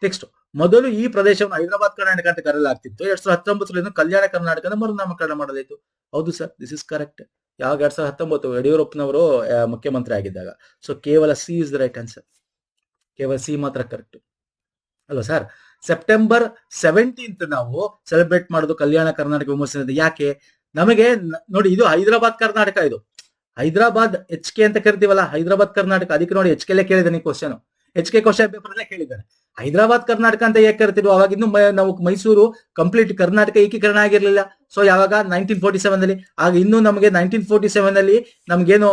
ನೆಕ್ಸ್ಟ್, ಮೊದಲು ಈ ಪ್ರದೇಶವನ್ನು ಹೈದರಾಬಾದ್ ಕರ್ನಾಟಕ ಅಂತ ಕರೆಯಲಾಗ್ತಿತ್ತು. 2019 ಕಲ್ಯಾಣ ಕರ್ನಾಟಕ ಮರುನಾಮಕರಣ ಮಾಡಲಾಯಿತು. ಹೌದು ಸರ್, ದಿಸ್ ಇಸ್ ಕರೆಕ್ಟ್. ಯಾವಾಗ 2019 ಯಡಿಯೂರಪ್ಪನವರು ಮುಖ್ಯಮಂತ್ರಿ ಆಗಿದ್ದಾಗ. ಸೊ ಕೇವಲ C is the right answer. ಕೇವಲ ಸಿ ಮಾತ್ರ ಕರೆಕ್ಟ್ ಅಲ್ವಾ ಸರ್? ಸೆಪ್ಟೆಂಬರ್ 17 ನಾವು ಸೆಲೆಬ್ರೇಟ್ ಮಾಡೋದು ಕಲ್ಯಾಣ ಕರ್ನಾಟಕ ವಿಮೋಚನೆ. ಯಾಕೆ? ನಮಗೆ ನೋಡಿ, ಇದು ಹೈದರಾಬಾದ್ ಕರ್ನಾಟಕ, ಇದು ಹೈದರಾಬಾದ್ HK ಅಂತ ಕರಿತೀವಲ್ಲ, ಹೈದರಾಬಾದ್ ಕರ್ನಾಟಕ. ಅದಕ್ಕೆ ನೋಡಿ HK ಕೇಳಿದ್ದಾನೆ ಕ್ವಶನ್, HK ಕ್ವಶನ್ ಪೇಪರ್ ಅಲ್ಲೇ ಕೇಳಿದ್ದಾನೆ. ಹೈದರಾಬಾದ್ ಕರ್ನಾಟಕ ಅಂತ ಯಾಕೆ ಕರಿತೀವಿ? ಅವಾಗ ಇನ್ನು ನಾವು ಮೈಸೂರು ಕಂಪ್ಲೀಟ್ ಕರ್ನಾಟಕ ಏಕೀಕರಣ ಆಗಿರ್ಲಿಲ್ಲ. ಸೊ ಯಾವಾಗ 1947 ಆಗ ಇನ್ನು ನಮಗೆ 1947 ನಮ್ಗೇನು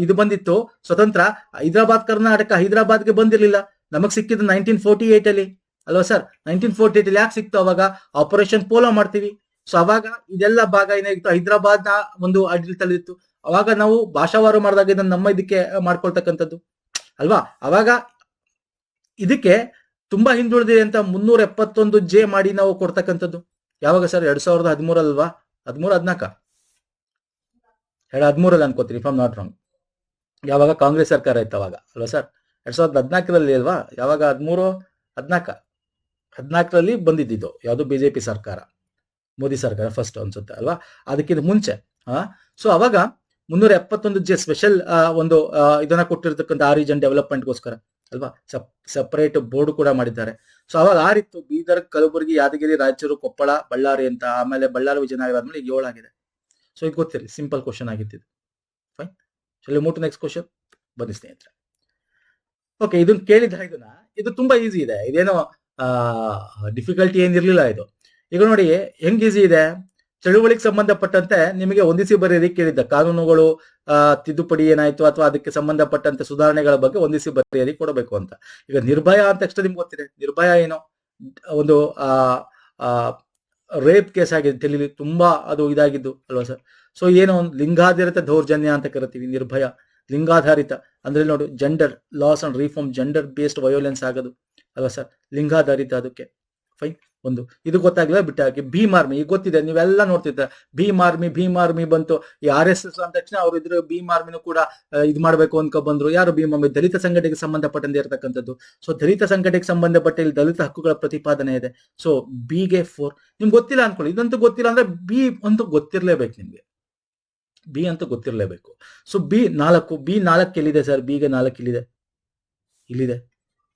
ಇದು ಬಂದಿತ್ತು ಸ್ವತಂತ್ರ. ಹೈದರಾಬಾದ್ ಕರ್ನಾಟಕ ಹೈದರಾಬಾದ್ಗೆ ಬಂದಿರ್ಲಿಲ್ಲ, ನಮಗ್ ಸಿಕ್ಕಿದ್ದು 1948 ಅಲ್ವಾ ಸರ್? 1948 ಯಾಕೆ ಸಿಕ್ತು? ಅವಾಗ ಆಪರೇಷನ್ ಪೋಲೋ ಮಾಡ್ತೀವಿ. ಸೊ ಅವಾಗ ಇದೆಲ್ಲ ಭಾಗ ಏನಾಗಿತ್ತು, ಹೈದರಾಬಾದ್ ನ ಒಂದು ಆಡಳಿತದಲ್ಲಿತ್ತು. ಅವಾಗ ನಾವು ಭಾಷಾವಾರು ಮಾಡಿದಾಗ ಇದನ್ನ ನಮ್ಮ ಇದಕ್ಕೆ ಮಾಡ್ಕೊಳ್ತಕ್ಕಂಥದ್ದು ಅಲ್ವಾ? ಅವಾಗ ಇದಕ್ಕೆ ತುಂಬಾ ಹಿಂದುಳಿದಿದೆ ಅಂತ 371J ಮಾಡಿ ನಾವು ಕೊಡ್ತಕ್ಕಂಥದ್ದು. ಯಾವಾಗ ಸರ್? 2013 ಅಲ್ವಾ? 13-14 2013 ಅನ್ಕೋತೀನಿ, if I am not wrong. ಯಾವಾಗ ಕಾಂಗ್ರೆಸ್ ಸರ್ಕಾರ ಇತ್ತು ಅವಾಗ ಅಲ್ವಾ ಸರ್? 2014 ಅಲ್ವಾ? ಯಾವಾಗ 13-14 ಬಂದಿದ್ದು ಯಾವುದು? ಬಿಜೆಪಿ ಸರ್ಕಾರ, ಮೋದಿ ಸರ್ಕಾರ ಫಸ್ಟ್ ಅನ್ಸುತ್ತೆ ಅಲ್ವಾ? ಅದಕ್ಕಿಂತ ಮುಂಚೆ. ಸೊ ಅವಾಗ 371J ಸ್ಪೆಷಲ್ ಒಂದು ಇದನ್ನ ಕೊಟ್ಟಿರ್ತಕ್ಕಂಥ ಆ ರೀಜನ್ ಡೆವಲಪ್ಮೆಂಟ್ಗೋಸ್ಕರ ಅಲ್ವಾ? ಸಪರೇಟ್ ಬೋರ್ಡ್ ಕೂಡ ಮಾಡಿದ್ದಾರೆ. ಸೊ ಅವಾಗ 6 ಇತ್ತು: ಬೀದರ್, ಕಲಬುರಗಿ, ಯಾದಗಿರಿ, ರಾಯಚೂರು, ಕೊಪ್ಪಳ, ಬಳ್ಳಾರಿ ಅಂತ. ಆಮೇಲೆ ಬಳ್ಳಾರಿ ವಿಜಯನಗರ ಆದ್ಮೇಲೆ 7 ಆಗಿದೆ. ಸೊ ಇದು ಗೊತ್ತಿರಲಿ, ಸಿಂಪಲ್ ಕ್ವಶನ್ ಆಗಿತ್ತು. ಫೈನ್, ಚಲೋ ಮೂವ್ ಟು ನೆಕ್ಸ್ಟ್ ಕ್ವಶನ್ ಬನ್ನಿ ಸ್ನೇಹಿತರೆ. ಓಕೆ, ಇದನ್ನ ಕೇಳಿದ್ರೆ ಇದು ತುಂಬಾ ಈಸಿ ಇದೆ, ಇದೇನೋ ಡಿಫಿಕಲ್ಟಿ ಏನಿರ್ಲಿಲ್ಲ ಇದು. ಈಗ ನೋಡಿ ಹೆಂಗ್ ಈಸಿ ಇದೆ. ಚಳುವಳಿಗೆ ಸಂಬಂಧಪಟ್ಟಂತೆ ನಿಮಗೆ ಹೊಂದಿಸಿ ಬರೆಯೋದಕ್ಕೆ ಕೇಳಿದ್ದ ಕಾನೂನುಗಳು ತಿದ್ದುಪಡಿ ಏನಾಯ್ತು ಅಥವಾ ಅದಕ್ಕೆ ಸಂಬಂಧಪಟ್ಟಂತೆ ಸುಧಾರಣೆಗಳ ಬಗ್ಗೆ ಹೊಂದಿಸಿ ಬರೆಯೋದಕ್ಕೆ ಕೊಡಬೇಕು ಅಂತ. ಈಗ ನಿರ್ಭಯ ಅಂತ ತಕ್ಷಣ ನಿಮ್ಗೆ ಗೊತ್ತಿದೆ. ನಿರ್ಭಯ ಏನೋ ಒಂದು ರೇಪ್ ಕೇಸ್ ಆಗಿದೆ ಡೆಲ್ಲಿಲಿ, ತುಂಬಾ ಅದು ಇದಾಗಿದ್ದು ಅಲ್ವಾ ಸರ್? ಸೊ ಏನೋ ಒಂದು ಲಿಂಗಾಧಾರಿತ ದೌರ್ಜನ್ಯ ಅಂತ ಕರಿತೀವಿ ನಿರ್ಭಯ. ಲಿಂಗಾಧಾರಿತ ಅಂದ್ರೆ ನೋಡಿ, gender loss and reform, gender based violence ಆಗೋದು ಅಲ್ವಾ ಸರ್? ಲಿಂಗಾಧಾರಿತ ಅದಕ್ಕೆ. ಫೈನ್, ಒಂದು ಇದು ಗೊತ್ತಾಗಿಲ್ಲ ಬಿಟ್ಟಾಗಿ. ಭೀಮ್ ಆರ್ಮಿ ಈಗ ಗೊತ್ತಿದೆ, ನೀವೆಲ್ಲ ನೋಡ್ತಿದ್ದ. ಭೀಮ್ ಆರ್ಮಿ ಬಂತು. ಈ RSS ಅಂದ ತಕ್ಷಣ ಅವ್ರು ಇದ್ರ ಭೀಮ್ ಆರ್ಮಿನೂ ಕೂಡ ಇದು ಮಾಡ್ಬೇಕು ಅನ್ಕೊ ಬಂದ್ರು. ಯಾರು ಭೀಮ್ ಆರ್ಮಿ? ದಲಿತ ಸಂಘಟನೆಗೆ ಸಂಬಂಧಪಟ್ಟಂತೆ ಇರತಕ್ಕಂಥದ್ದು. ಸೊ ದಲಿತ ಸಂಘಟನೆಗೆ ಸಂಬಂಧಪಟ್ಟ ಇಲ್ಲಿ ದಲಿತ ಹಕ್ಕುಗಳ ಪ್ರತಿಪಾದನೆ ಇದೆ. ಸೊ ಬಿಗೆ 4 ನಿಮ್ಗೆ ಗೊತ್ತಿಲ್ಲ ಅನ್ಕೊಳ್ಳಿ. ಇದಂತೂ ಗೊತ್ತಿಲ್ಲ ಅಂದ್ರೆ ಬಿ ಅಂತೂ ಗೊತ್ತಿರ್ಲೇಬೇಕು ನಿಮ್ಗೆ. ಬಿ ಅಂತೂ ಗೊತ್ತಿರ್ಲೇಬೇಕು. ಸೊ B4 ಎಲ್ಲಿದೆ ಸರ್? ಬಿಗೆ 4 ಇಲ್ಲಿದೆ.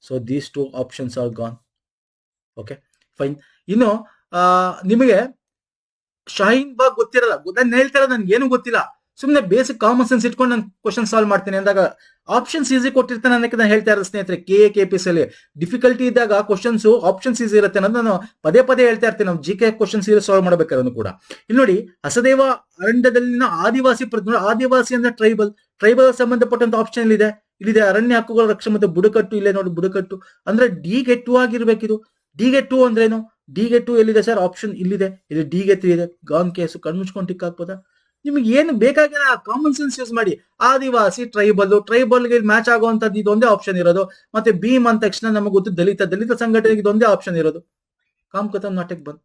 So these 2 options are gone. Okay fine. ಇನ್ನು ನಿಮಗೆ ಶಾಹೀನ್ ಬಾಗ್ ಗೊತ್ತಿರಲ್ಲ, ನಾನು ಹೇಳ್ತಾರ ನನ್ಗೆ ಏನು ಗೊತ್ತಿಲ್ಲ, ಸುಮ್ಮನೆ ಬೇಸಿಕ್ ಕಾಮನ್ ಸೆನ್ಸ್ ಇಟ್ಕೊಂಡು ನಾನು ಕ್ವಶನ್ ಸಾಲ್ವ್ ಮಾಡ್ತೀನಿ ಅಂದಾಗ ಆಪ್ಷನ್ಸ್ ಈಸಿ ಕೊಟ್ಟಿರ್ತಾನೆ ಅನ್ನಕ್ಕೆ ನಾನು ಹೇಳ್ತಾ ಇರೋ ಸ್ನೇಹಿತರೆ. KPSC ಅಲ್ಲಿ ಡಿಫಿಕಲ್ಟಿ ಇದ್ದಾಗ ಕ್ವಶನ್ಸ್ ಆಪ್ಷನ್ಸ್ ಈಸಿ ಇರುತ್ತೆ ಅನ್ನೋದು ನಾನು ಪದೇ ಹೇಳ್ತಾ ಇರ್ತೀನಿ. ನಾವು GK ಕ್ವಶನ್ಸ್ ಸಾಲ್ವ್ ಮಾಡ್ಬೇಕಾದ್ರೂ ಕೂಡ. ಇಲ್ಲಿ ನೋಡಿ, ಹಸದೇವ ಅರಣ್ಯದಲ್ಲಿನ ಆದಿವಾಸಿ ಆದಿವಾಸಿ ಅಂದ್ರೆ ಟ್ರೈಬಲ್ ಸಂಬಂಧಪಟ್ಟಂತ ಆಪ್ಷನ್ ಇಲ್ಲಿದೆ. ಅರಣ್ಯ ಹಕ್ಕುಗಳ ರಕ್ಷಣೆ ಮತ್ತು ಬುಡಕಟ್ಟು. ಇಲ್ಲೇ ನೋಡಿ, ಬುಡಕಟ್ಟು ಅಂದ್ರೆ ಡಿಗೆ 2 ಆಗಿರ್ಬೇಕಿದು. ಡಿಗೆ 2 ಅಂದ್ರೇನು? ಡಿಗೆ 2 ಎಲ್ಲಿದೆ ಸರ್? ಆಪ್ಷನ್ ಇಲ್ಲಿದೆ. ಇಲ್ಲಿ ಡಿಗೆ 3 ಇದೆ. ಗಾನ್ ಕೇಸು ಕಣ್ಮುಚ್ಕೊಂಡು ಟಿಕ್ ಹಾಕ್ಬೋದಾ? ನಿಮ್ಗೆ ಏನು ಬೇಕಾಗಿಲ್ಲ, ಕಾಮನ್ ಸೆನ್ಸ್ ಯೂಸ್ ಮಾಡಿ. ಆದಿವಾಸಿ, ಟ್ರೈಬಲ್ಗೆ ಮ್ಯಾಚ್ ಆಗುವಂತದ್ದು ಇದೊಂದೇ ಆಪ್ಷನ್ ಇರೋದು. ಮತ್ತೆ ಭೀಮ್ ಅಂದ ತಕ್ಷಣ ನಮಗೆ ಗೊತ್ತು ದಲಿತ ಸಂಘಟನೆಗೆ ಇದೊಂದೇ ಆಪ್ಷನ್ ಇರೋದು. ಕಾಮ್ ಕಥಮ್ ನಾಟಕ್ ಬಂದ್.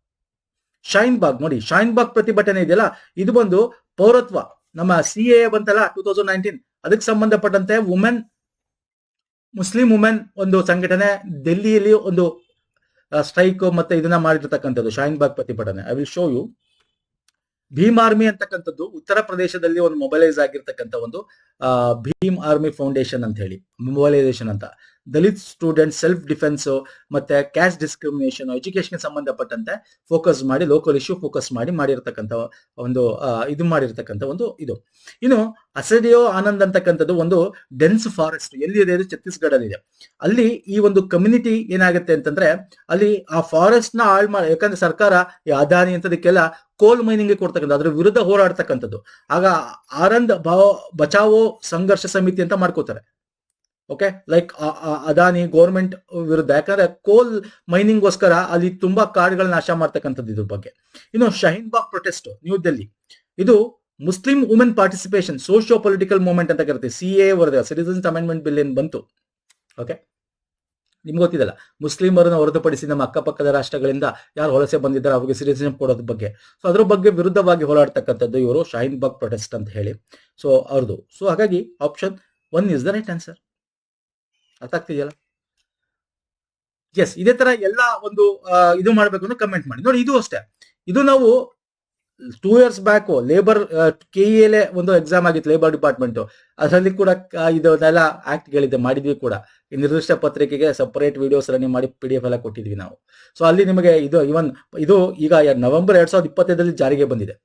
ಶಾಹೀನ್ ಬಾಗ್ ನೋಡಿ, ಶಾಹೀನ್ ಬಾಗ್ ಪ್ರತಿಭಟನೆ ಇದೆಯಲ್ಲ, ಇದು ಬಂದು ಪೌರತ್ವ. ನಮ್ಮ CAA ಬಂತಲ್ಲ 2019, ಅದಕ್ಕೆ ಸಂಬಂಧಪಟ್ಟಂತೆ ಮುಸ್ಲಿಂ ವುಮೆನ್ ಒಂದು ಸಂಘಟನೆ ಡೆಲ್ಲಿಯಲ್ಲಿ ಒಂದು ಸ್ಟ್ರೈಕ್ ಮತ್ತೆ ಇದನ್ನ ಮಾಡಿರ್ತಕ್ಕಂಥದ್ದು ಶಾಹೀನ್ ಬಾಗ್ ಪ್ರತಿಭಟನೆ. I will show you. Bhim army ಅಂತಕ್ಕಂಥದ್ದು ಉತ್ತರ ಪ್ರದೇಶದಲ್ಲಿ ಒಂದು ಮೊಬೈಲೈಸ್ ಆಗಿರ್ತಕ್ಕಂಥ ಒಂದು ಭೀಮ್ ಆರ್ಮಿ ಫೌಂಡೇಶನ್ ಅಂತ ಹೇಳಿ, ಮೊಬೈಲೈಸೇಷನ್ ಅಂತ. ದಲಿತ್ ಸ್ಟೂಡೆಂಟ್ ಸೆಲ್ಫ್ ಡಿಫೆನ್ಸ್ ಮತ್ತೆ ಕ್ಯಾಸ್ಟ್ ಡಿಸ್ಕ್ರಿಮಿನೇಷನ್ ಎಜುಕೇಶನ್ ಸಂಬಂಧಪಟ್ಟಂತೆ ಫೋಕಸ್ ಮಾಡಿ ಲೋಕಲ್ ಇಶ್ಯೂ ಫೋಕಸ್ ಮಾಡಿರ್ತಕ್ಕಂಥ ಒಂದು ಇದು ಮಾಡಿರ್ತಕ್ಕಂಥ ಒಂದು ಇದು. ಇನ್ನು ಅಸಡಿಯೋ ಆನಂದ್ ಅಂತಕ್ಕಂಥದ್ದು ಒಂದು ಡೆನ್ಸ್ ಫಾರೆಸ್ಟ್ ಎಲ್ಲಿದೆ, ಇದು ಛತ್ತೀಸ್ಗಢಲ್ಲಿ ಇದೆ. ಅಲ್ಲಿ ಈ ಒಂದು ಕಮ್ಯುನಿಟಿ ಏನಾಗುತ್ತೆ ಅಂತಂದ್ರೆ ಅಲ್ಲಿ ಆ ಫಾರೆಸ್ಟ್ ನ ಹಾಳು ಮಾಡಿ, ಯಾಕಂದ್ರೆ ಸರ್ಕಾರ ಈ ಅದಾನಿ ಅಂತದಕ್ಕೆಲ್ಲ ಕೋಲ್ ಮೈನಿಂಗ್ ಕೊಡ್ತಕ್ಕಂಥ ಅದ್ರ ವಿರುದ್ಧ ಹೋರಾಡ್ತಕ್ಕಂಥದ್ದು. ಆಗ ಆನಂದ್ ಬಚಾವೋ ಸಂಘರ್ಷ ಸಮಿತಿ ಅಂತ ಮಾಡ್ಕೋತಾರೆ. ಓಕೆ, ಲೈಕ್ ಅದಾನಿ ಗೌರ್ಮೆಂಟ್ ವಿರುದ್ಧ, ಯಾಕಂದ್ರೆ ಕೋಲ್ ಮೈನಿಂಗ್ಗೋಸ್ಕರ ಅಲ್ಲಿ ತುಂಬಾ ಕಾಡುಗಳನ್ನ ನಾಶ ಮಾಡ್ತಕ್ಕಂಥದ್ದು ಇದ್ರ ಬಗ್ಗೆ. ಇನ್ನು ಶಹೀನ್ ಬಾಗ್ ಪ್ರೊಟೆಸ್ಟ್ ನ್ಯೂ ಡೆಲ್ಲಿ, ಇದು Muslim women participation socio political movement ಅಂತ ಕರಿತೀವಿ. CAA ವರದಿ ಸಿಟಿಸನ್ಸ್ ಅಮೆಂಡ್ಮೆಂಟ್ ಬಿಲ್ ಏನ್ ಬಂತು, ಓಕೆ ನಿಮ್ಗೆ ಗೊತ್ತಿದಲ್ಲ, ಮುಸ್ಲಿಮರನ್ನು ಹೊರತುಪಡಿಸಿ ನಮ್ಮ ಅಕ್ಕಪಕ್ಕದ ರಾಷ್ಟ್ರಗಳಿಂದ ಯಾರು ವಲಸೆ ಬಂದಿದ್ದಾರೆ ಅವ್ರಿಗೆ ಸಿಟಿಸನ್ಶಿಪ್ ಕೊಡೋದ್ರ ಬಗ್ಗೆ, ಸೊ ಅದ್ರ ಬಗ್ಗೆ ವಿರುದ್ಧವಾಗಿ ಹೋರಾಡ್ತಕ್ಕಂಥದ್ದು ಇವರು ಶಹೀನ್ ಬಾಗ್ ಪ್ರೊಟೆಸ್ಟ್ ಅಂತ ಹೇಳಿ. ಸೊ ಅವ್ರದ್ದು. ಸೊ ಹಾಗಾಗಿ option 1 is the right answer. ಅರ್ಥ ಆಗ್ತಿದೆಯಲ್ಲ? ಎಸ್, ಇದೇ ತರ ಎಲ್ಲ ಒಂದು ಇದು ಮಾಡ್ಬೇಕು ಅಂತ ಕಮೆಂಟ್ ಮಾಡಿ ನೋಡಿ. ಇದು ಅಷ್ಟೇ, ಇದು ನಾವು 2 years ಬ್ಯಾಕ್ ಲೇಬರ್ KEA ಒಂದು ಎಕ್ಸಾಮ್ ಆಗಿತ್ತು, ಲೇಬರ್ ಡಿಪಾರ್ಟ್ಮೆಂಟ್, ಅದರಲ್ಲಿ ಕೂಡ ಇದನ್ನೆಲ್ಲ ಆಕ್ಟ್ ಗಳಿದೆ ಮಾಡಿದ್ವಿ ಕೂಡ. ಈ ನಿರ್ದಿಷ್ಟ ಪತ್ರಿಕೆಗೆ ಸಪರೇಟ್ ವಿಡಿಯೋಸ್ ರನ್ನಿಂಗ್ ಮಾಡಿ PDF ಎಲ್ಲ ಕೊಟ್ಟಿದ್ವಿ ನಾವು. ಸೊ ಅಲ್ಲಿ ನಿಮಗೆ ಇದು ಇವನ್ ಇದು ಈಗ ನವೆಂಬರ್ 2025 ಜಾರಿಗೆ ಬಂದಿದೆ.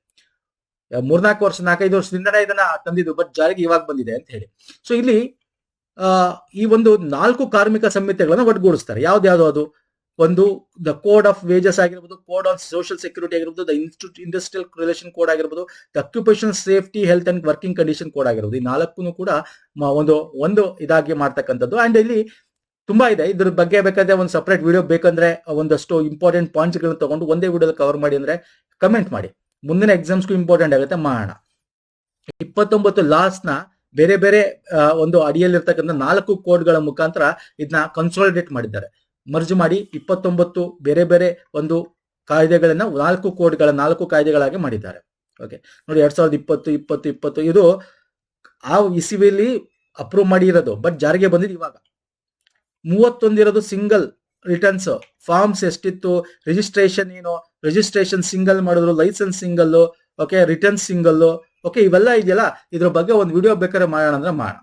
4-5 ವರ್ಷದಿಂದನೇ ಇದನ್ನ ತಂದಿದ್ದು, ಬಟ್ ಜಾರಿಗೆ ಇವಾಗ ಬಂದಿದೆ ಅಂತ ಹೇಳಿ. ಸೊ ಇಲ್ಲಿ ಈ ಒಂದು 4 ಕಾರ್ಮಿಕ ಸಂಹಿತೆಗಳನ್ನ ಒಟ್ಟುಗೂಡಿಸ್ತಾರೆ. ಯಾವ್ದು ಅದು? ಒಂದು ದ ಕೋಡ್ ಆಫ್ ವೇಜಸ್ ಆಗಿರ್ಬೋದು, ಕೋಡ್ ಆಫ್ ಸೋಷಿಯಲ್ ಸೆಕ್ಯೂರಿಟಿ ಆಗಿರ್ಬೋದು, ದ ಇಂಡಸ್ಟ್ರಿಯಲ್ ರಿಲೇಷನ್ ಕೋಡ್ ಆಗಿರ್ಬೋದು, the occupation safety health and working condition code ಆಗಿರ್ಬೋದು. ಈ 4 ಕೂಡ ಒಂದು ಇದಾಗಿ ಮಾಡ್ತಕ್ಕಂಥದ್ದು. ಅಂಡ್ ಇಲ್ಲಿ ತುಂಬಾ ಇದೆ, ಇದ್ರ ಬಗ್ಗೆ ಬೇಕಾದ್ರೆ ಒಂದು ಸಪರೇಟ್ ವಿಡಿಯೋ ಬೇಕಂದ್ರೆ ಒಂದಷ್ಟು ಇಂಪಾರ್ಟೆಂಟ್ ಪಾಯಿಂಟ್ಸ್ ಗಳನ್ನ ತಗೊಂಡು ಒಂದೇ ವಿಡಿಯೋದಲ್ಲಿ ಕವರ್ ಮಾಡಿ ಅಂದ್ರೆ ಕಮೆಂಟ್ ಮಾಡಿ. ಮುಂದಿನ ಎಕ್ಸಾಮ್ಸ್ಗೂ ಇಂಪಾರ್ಟೆಂಟ್ ಆಗುತ್ತೆ, ಮಾಡೋಣ. 29 ಲಾಸ್ ನ ಬೇರೆ ಬೇರೆ ಒಂದು ಅಡಿಯಲ್ಲಿರ್ತಕ್ಕಂಥ 4 ಕೋಡ್ಗಳ ಮುಖಾಂತರ ಇದನ್ನ ಕನ್ಸಾಲಿಡೇಟ್ ಮಾಡಿದ್ದಾರೆ, ಮರ್ಜ್ ಮಾಡಿ 29 ಬೇರೆ ಬೇರೆ ಒಂದು ಕಾಯ್ದೆಗಳನ್ನ 4 ಕೋಡ್ಗಳ 4 ಕಾಯ್ದೆಗಳಾಗಿ ಮಾಡಿದ್ದಾರೆ. ಓಕೆ ನೋಡಿ, 2020, 2020 ಇದು ಆ ಇಸಿವಿಯಲ್ಲಿ ಅಪ್ರೂವ್ ಮಾಡಿರೋದು, ಬಟ್ ಜಾರಿಗೆ ಬಂದಿದ್ದು ಇವಾಗ. 31 ಇರೋದು ಸಿಂಗಲ್ ರಿಟರ್ನ್ಸ್ ಫಾರ್ಮ್ಸ್ ಎಷ್ಟಿತ್ತು, ರಿಜಿಸ್ಟ್ರೇಷನ್ ಏನು, ರಿಜಿಸ್ಟ್ರೇಷನ್ ಸಿಂಗಲ್ ಮಾಡಿದ್ರು, licence single, okay return single, okay ಇವೆಲ್ಲ ಇದೆಯಲ್ಲ, ಇದ್ರ ಬಗ್ಗೆ ಒಂದು ವಿಡಿಯೋ ಬೇಕಾದ್ರೆ ಮಾಡೋಣ ಅಂದ್ರೆ ಮಾಡೋಣ.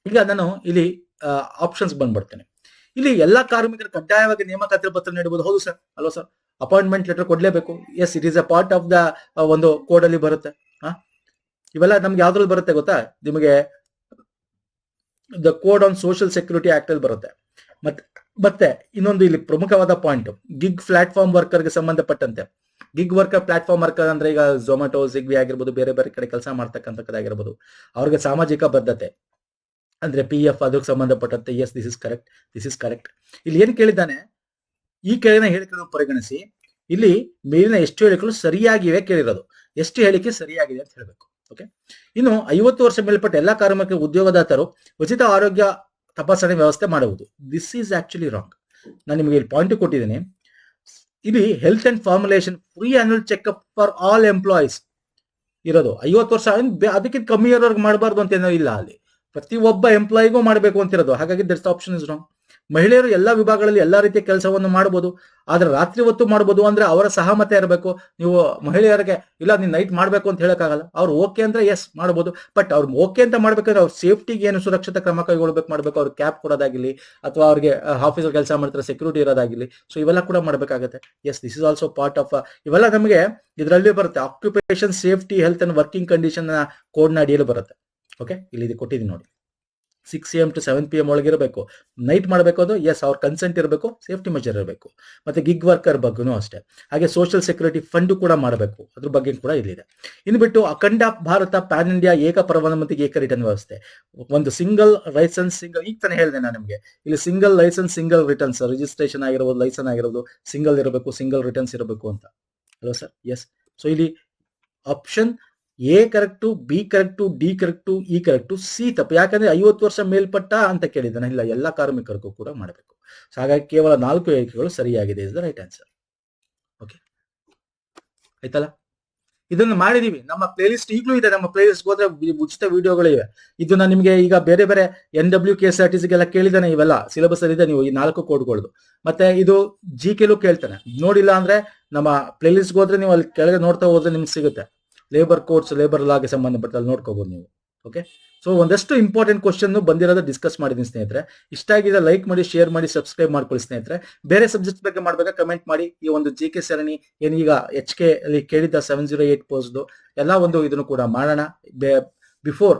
ಈಗ ನಾನು ಇಲ್ಲಿ ಆಪ್ಷನ್ಸ್ ಬಂದ್ಬಿಡ್ತೇನೆ. ಇಲ್ಲಿ ಎಲ್ಲಾ ಕಾರ್ಮಿಕರು ಕಡ್ಡಾಯವಾಗಿ ನೇಮಕಾತಿ ಪತ್ರ ನೀಡಬಹುದು. ಹೌದು ಸರ್, ಅಲ್ವಾ ಸರ್? ಅಪಾಯಿಂಟ್ಮೆಂಟ್ ಲೆಟರ್ ಕೊಡ್ಲೇಬೇಕು. Yes, it is a part of the ಒಂದು ಕೋಡ್ ಅಲ್ಲಿ ಬರುತ್ತೆ. ಇವೆಲ್ಲ ನಮ್ಗೆ ಯಾವ್ದ್ರಲ್ಲಿ ಬರುತ್ತೆ ಗೊತ್ತಾ? ನಿಮಗೆ the code on social security act ಅಲ್ಲಿ ಬರುತ್ತೆ. ಮತ್ತೆ ಇನ್ನೊಂದು ಇಲ್ಲಿ ಪ್ರಮುಖವಾದ ಪಾಯಿಂಟ್, ಗಿಗ್ ಪ್ಲಾಟ್ಫಾರ್ಮ್ ವರ್ಕರ್ಗೆ ಸಂಬಂಧಪಟ್ಟಂತೆ. ಗಿಗ್ ವರ್ಕರ್ ಪ್ಲಾಟ್ಫಾರ್ಮ್ ವರ್ಕರ್ ಅಂದ್ರೆ ಈಗ ಝೊಮ್ಯಾಟೊ, ಸ್ವಿಗ್ಗಿ ಆಗಿರ್ಬೋದು, ಬೇರೆ ಬೇರೆ ಕಡೆ ಕೆಲಸ ಮಾಡ್ತಕ್ಕಂಥದ್ದಾಗಿರ್ಬೋದು, ಅವ್ರಿಗೆ ಸಾಮಾಜಿಕ ಬದ್ಧತೆ ಅಂದ್ರೆ PF ಅದಕ್ಕೆ ಸಂಬಂಧಪಟ್ಟಂತೆ. Yes, this is correct. ಇಲ್ಲಿ ಏನ್ ಕೇಳಿದ್ದಾನೆ, ಈ ಕೆಳಗಿನ ಹೇಳಿಕೆಗಳನ್ನು ಪರಿಗಣಿಸಿ ಇಲ್ಲಿ ಮೇಲಿನ ಎಷ್ಟು ಹೇಳಿಕೆಗಳು ಸರಿಯಾಗಿವೆ ಕೇಳಿರೋದು, ಎಷ್ಟು ಹೇಳಿಕೆ ಸರಿಯಾಗಿದೆ ಅಂತ ಹೇಳ್ಬೇಕು. ಓಕೆ, ಇನ್ನು 50 ವರ್ಷ ಮೇಲ್ಪಟ್ಟ ಎಲ್ಲಾ ಕಾರ್ಮಿಕ ಉದ್ಯೋಗದಾತರು ಉಚಿತ ಆರೋಗ್ಯ ತಪಾಸಣೆ ವ್ಯವಸ್ಥೆ ಮಾಡುವುದು. This is actually wrong. ನಾನು ನಿಮಗೆ ಇಲ್ಲಿ ಪಾಯಿಂಟ್ ಕೊಟ್ಟಿದ್ದೀನಿ. ಇಲ್ಲಿ health and formulation free annual checkup for all employees ಇರೋದು. 50 ವರ್ಷ ಅದಕ್ಕಿಂತ ಕಮ್ಮಿ ಇರೋರ್ಗೆ ಮಾಡಬಾರ್ದು ಅಂತ ಏನೋ ಇಲ್ಲ, ಅಲ್ಲಿ ಪ್ರತಿಯೊಬ್ಬ ಎಂಪ್ಲಾಯಿಗೂ ಮಾಡಬೇಕು ಅಂತಿರೋದು. ಹಾಗಾಗಿ ದಟ್ಸ್ ಆಪ್ಷನ್ ಇಸ್ ರಾಂಗ್. ಮಹಿಳೆಯರು ಎಲ್ಲಾ ವಿಭಾಗಗಳಲ್ಲಿ ಎಲ್ಲಾ ರೀತಿಯ ಕೆಲಸವನ್ನು ಮಾಡಬಹುದು, ಆದ್ರೆ ರಾತ್ರಿ ಹೊತ್ತು ಮಾಡಬಹುದು ಅಂದ್ರೆ ಅವರ ಸಹಮತ ಇರಬೇಕು. ನೀವು ಮಹಿಳೆಯರಿಗೆ ಇಲ್ಲ ನೀನ್ ನೈಟ್ ಮಾಡ್ಬೇಕು ಅಂತ ಹೇಳಕ್ಕಾಗಲ್ಲ. ಅವ್ರು ಓಕೆ ಅಂದ್ರೆ ಎಸ್ ಮಾಡಬಹುದು, ಬಟ್ ಅವ್ರು ಓಕೆ ಅಂತ ಮಾಡ್ಬೇಕಂದ್ರೆ ಅವ್ರ ಸೇಫ್ಟಿಗೆ ಏನು ಸುರಕ್ಷತಾ ಕ್ರಮ ಕೈಗೊಳ್ಬೇಕು, ಅವ್ರಿಗೆ ಕ್ಯಾಬ್ ಕೊಡೋದಾಗಿರ್ಲಿ, ಅಥವಾ ಅವ್ರಿಗೆ ಆಫೀಸಲ್ಲಿ ಕೆಲಸ ಮಾಡ್ತಾರೆ ಸೆಕ್ಯೂರಿಟಿ ಇರೋದಾಗಿರ್ಲಿ, ಸೊ ಇವೆಲ್ಲ ಕೂಡ ಮಾಡ್ಬೇಕಾಗತ್ತೆ. Yes, this is also part of ಇವೆಲ್ಲ ನಮಗೆ ಇದರಲ್ಲಿ ಬರುತ್ತೆ. Occupation safety health and working condition code ನ ಅಡಿಯಲ್ಲಿ ಬರುತ್ತೆ. ಓಕೆ, ಇಲ್ಲಿ ಕೊಟ್ಟಿದ್ದೀನಿ ನೋಡಿ. 6 AM to 7 PM ಒಳಗಿರಬೇಕು. ನೈಟ್ ಮಾಡಬೇಕು ಅದು ಎಸ್, ಅವ್ರ ಕನ್ಸೆಂಟ್ ಇರಬೇಕು, ಸೇಫ್ಟಿ ಮೆಜರ್ ಇರಬೇಕು. ಮತ್ತೆ ಗಿಗ್ ವರ್ಕರ್ ಬಗ್ಗೆನೂ ಅಷ್ಟೇ. ಹಾಗೆ ಸೋಷಿಯಲ್ ಸೆಕ್ಯೂರಿಟಿ ಫಂಡ್ ಕೂಡ ಮಾಡಬೇಕು, ಅದ್ರ ಬಗ್ಗೆ ಕೂಡ ಇಲ್ಲಿದೆ. ಇನ್ನು ಬಿಟ್ಟು ಅಖಂಡ ಭಾರತ ಪ್ಯಾನ್ ಇಂಡಿಯಾ ಏಕ ಪ್ರಧಾನಮಂತ್ರಿಗೆ ಏಕ ರಿಟರ್ನ್ ವ್ಯವಸ್ಥೆ. ಒಂದು ಸಿಂಗಲ್ ಲೈಸೆನ್ಸ್ ಸಿಂಗಲ್, ಈಗ ತಾನೇ ಹೇಳಿದೆ ನಾನು ನಿಮಗೆ, ಇಲ್ಲಿ single licence single returns, registration ಆಗಿರ್ಬೋದು, ಲೈಸೆನ್ಸ್ ಆಗಿರ್ಬೋದು, ಸಿಂಗಲ್ ಇರಬೇಕು, ಸಿಂಗಲ್ ರಿಟರ್ನ್ಸ್ ಇರಬೇಕು ಅಂತ ಅಲ್ವಾ ಸರ್? ಎಸ್. ಸೊ ಇಲ್ಲಿ option A correct, B correct, D correct, E correct, C ತಪ್ಪು. ಯಾಕಂದ್ರೆ 50 ವರ್ಷ ಮೇಲ್ಪಟ್ಟ ಅಂತ ಕೇಳಿದ್ದಾನೆ. ಇಲ್ಲ, ಎಲ್ಲಾ ಕಾರ್ಮಿಕರಿಗೂ ಕೂಡ ಮಾಡಬೇಕು. ಸೊ ಹಾಗಾಗಿ ಕೇವಲ 4 ಹೇಳಿಕೆಗಳು ಸರಿಯಾಗಿದೆ, is the right answer. Okay, ಆಯ್ತಲ್ಲ? ಇದನ್ನು ಮಾಡಿದೀವಿ. ನಮ್ಮ ಪ್ಲೇಲಿಸ್ಟ್ ಈಗಲೂ ಇದೆ. ನಮ್ಮ ಪ್ಲೇಲಿಸ್ಟ್ ಹೋದ್ರೆ ಉಚಿತ ವಿಡಿಯೋಗಳಿವೆ. ಇದು ನಾನು ನಿಮಗೆ ಈಗ ಬೇರೆ ಬೇರೆ NWKSRTC ಗೆಲ್ಲ ಕೇಳಿದಾನೆ, ಇವೆಲ್ಲ ಸಿಲೆಬಸ್ ಅಲ್ಲಿ ಇದೆ. ನೀವು ಈ 4 ಕೋಡ್ಗಳದು ಮತ್ತೆ ಇದು GKಲೂ ಕೇಳ್ತಾನೆ. ನೋಡಿಲ್ಲ ಅಂದ್ರೆ ನಮ್ಮ ಪ್ಲೇಲಿಸ್ಟ್ ಹೋದ್ರೆ ನೀವು ಅಲ್ಲಿ ಕೆಳಗೆ ನೋಡ್ತಾ ಹೋದ್ರೆ ನಿಮ್ಗೆ ಸಿಗುತ್ತೆ. ಲೇಬರ್ ಕೋಡ್ಸ್, ಲೇಬರ್ ಲಾಗೆ ಸಂಬಂಧಪಟ್ಟ ಅಲ್ಲಿ ನೋಡ್ಕೋಬಹುದು ನೀವು. ಓಕೆ, ಸೊ ಒಂದಷ್ಟು ಇಂಪಾರ್ಟೆಂಟ್ ಕ್ವಶನ್ ಬಂದಿರೋದು ಡಿಸ್ಕಸ್ ಮಾಡಿದ್ದೀನಿ ಸ್ನೇಹಿತರೆ. ಇಷ್ಟ ಆಗಿದೆ ಲೈಕ್ ಮಾಡಿ, ಶೇರ್ ಮಾಡಿ, ಸಬ್ಸ್ಕ್ರೈಬ್ ಮಾಡ್ಕೊಳ್ಳಿ ಸ್ನೇಹಿತರೆ. ಬೇರೆ ಸಬ್ಜೆಕ್ಟ್ ಬಗ್ಗೆ ಮಾಡ್ಬೇಕಾ ಕಮೆಂಟ್ ಮಾಡಿ. ಈ ಒಂದು ಜಿ ಕೆ ಸರಣಿ ಏನೀಗ HK ಅಲ್ಲಿ ಕೇಳಿದ್ದ 708 ಪೋಸ್ಟ್ ಎಲ್ಲ ಒಂದು ಇದನ್ನು ಕೂಡ ಮಾಡೋಣ. ಬಿಫೋರ್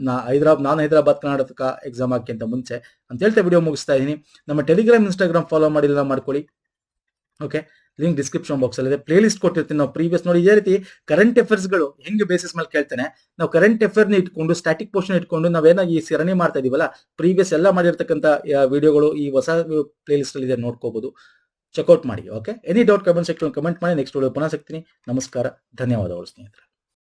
ನಾನು ಹೈದರಾಬಾದ್ ಕರ್ನಾಟಕ ಎಕ್ಸಾಮ್ ಹಾಕಿಂತ ಮುಂಚೆ ಅಂತ ಹೇಳ್ತಾ ವಿಡಿಯೋ ಮುಗಿಸ್ತಾ ಇದ್ದೀನಿ. ನಮ್ಮ ಟೆಲಿಗ್ರಾಮ್, ಇನ್ಸ್ಟಾಗ್ರಾಮ್ ಫಾಲೋ ಮಾಡಿಲ್ಲ ಮಾಡ್ಕೊಳ್ಳಿ. ಓಕೆ, ಲಿಂಕ್ ಡಿಸ್ಕ್ರಿಪ್ಷನ್ ಬಾಕ್ಸ್ ಅಲ್ಲಿ ಇದೆ. ಪ್ಲೇ ಲಿಸ್ಟ್ ಕೊಟ್ಟಿರ್ತೀನಿ. ನಾವು ಪ್ರೀವಿಯಸ್ ನೋಡಿ ಇದೇ ರೀತಿ ಕರೆಂಟ್ ಅಫೇರ್ಸ್ಗಳು ಹೆಂಗೆ ಬೇಸಿಸ್ ಮೇಲೆ ಕೇಳ್ತೇನೆ, ನಾವು ಕರೆಂಟ್ ಅಫೇರ್ನ ಇಟ್ಕೊಂಡು ಸ್ಟ್ಯಾಟಿಕ್ ಪೋರ್ಷನ್ ಇಟ್ಕೊಂಡು ನಾವೇನೋ ಈ ಸರಣಿ ಮಾಡ್ತಾ ಇದೀವಲ್ಲ, ಪ್ರೀವಿಯಸ್ ಎಲ್ಲ ಮಾಡಿರ್ತಕ್ಕಂಥ ವಿಡಿಯೋಗಳು ಈ ಹೊಸ ಪ್ಲೇ ಲಿಸ್ಟ್ ಅಲ್ಲಿ ಇದೆ, ನೋಡ್ಕೋಬಹುದು, ಚೆಕ್ಔಟ್ ಮಾಡಿ. Okay, any doubt comment section comment ಮಾಡಿ. ನೆಕ್ಸ್ಟ್ ವಿಡಿಯೋ ಪುನಃ ಸಿಗ್ತೀನಿ. ನಮಸ್ಕಾರ, ಧನ್ಯವಾದಗಳು ಸ್ನೇಹಿತರೆ.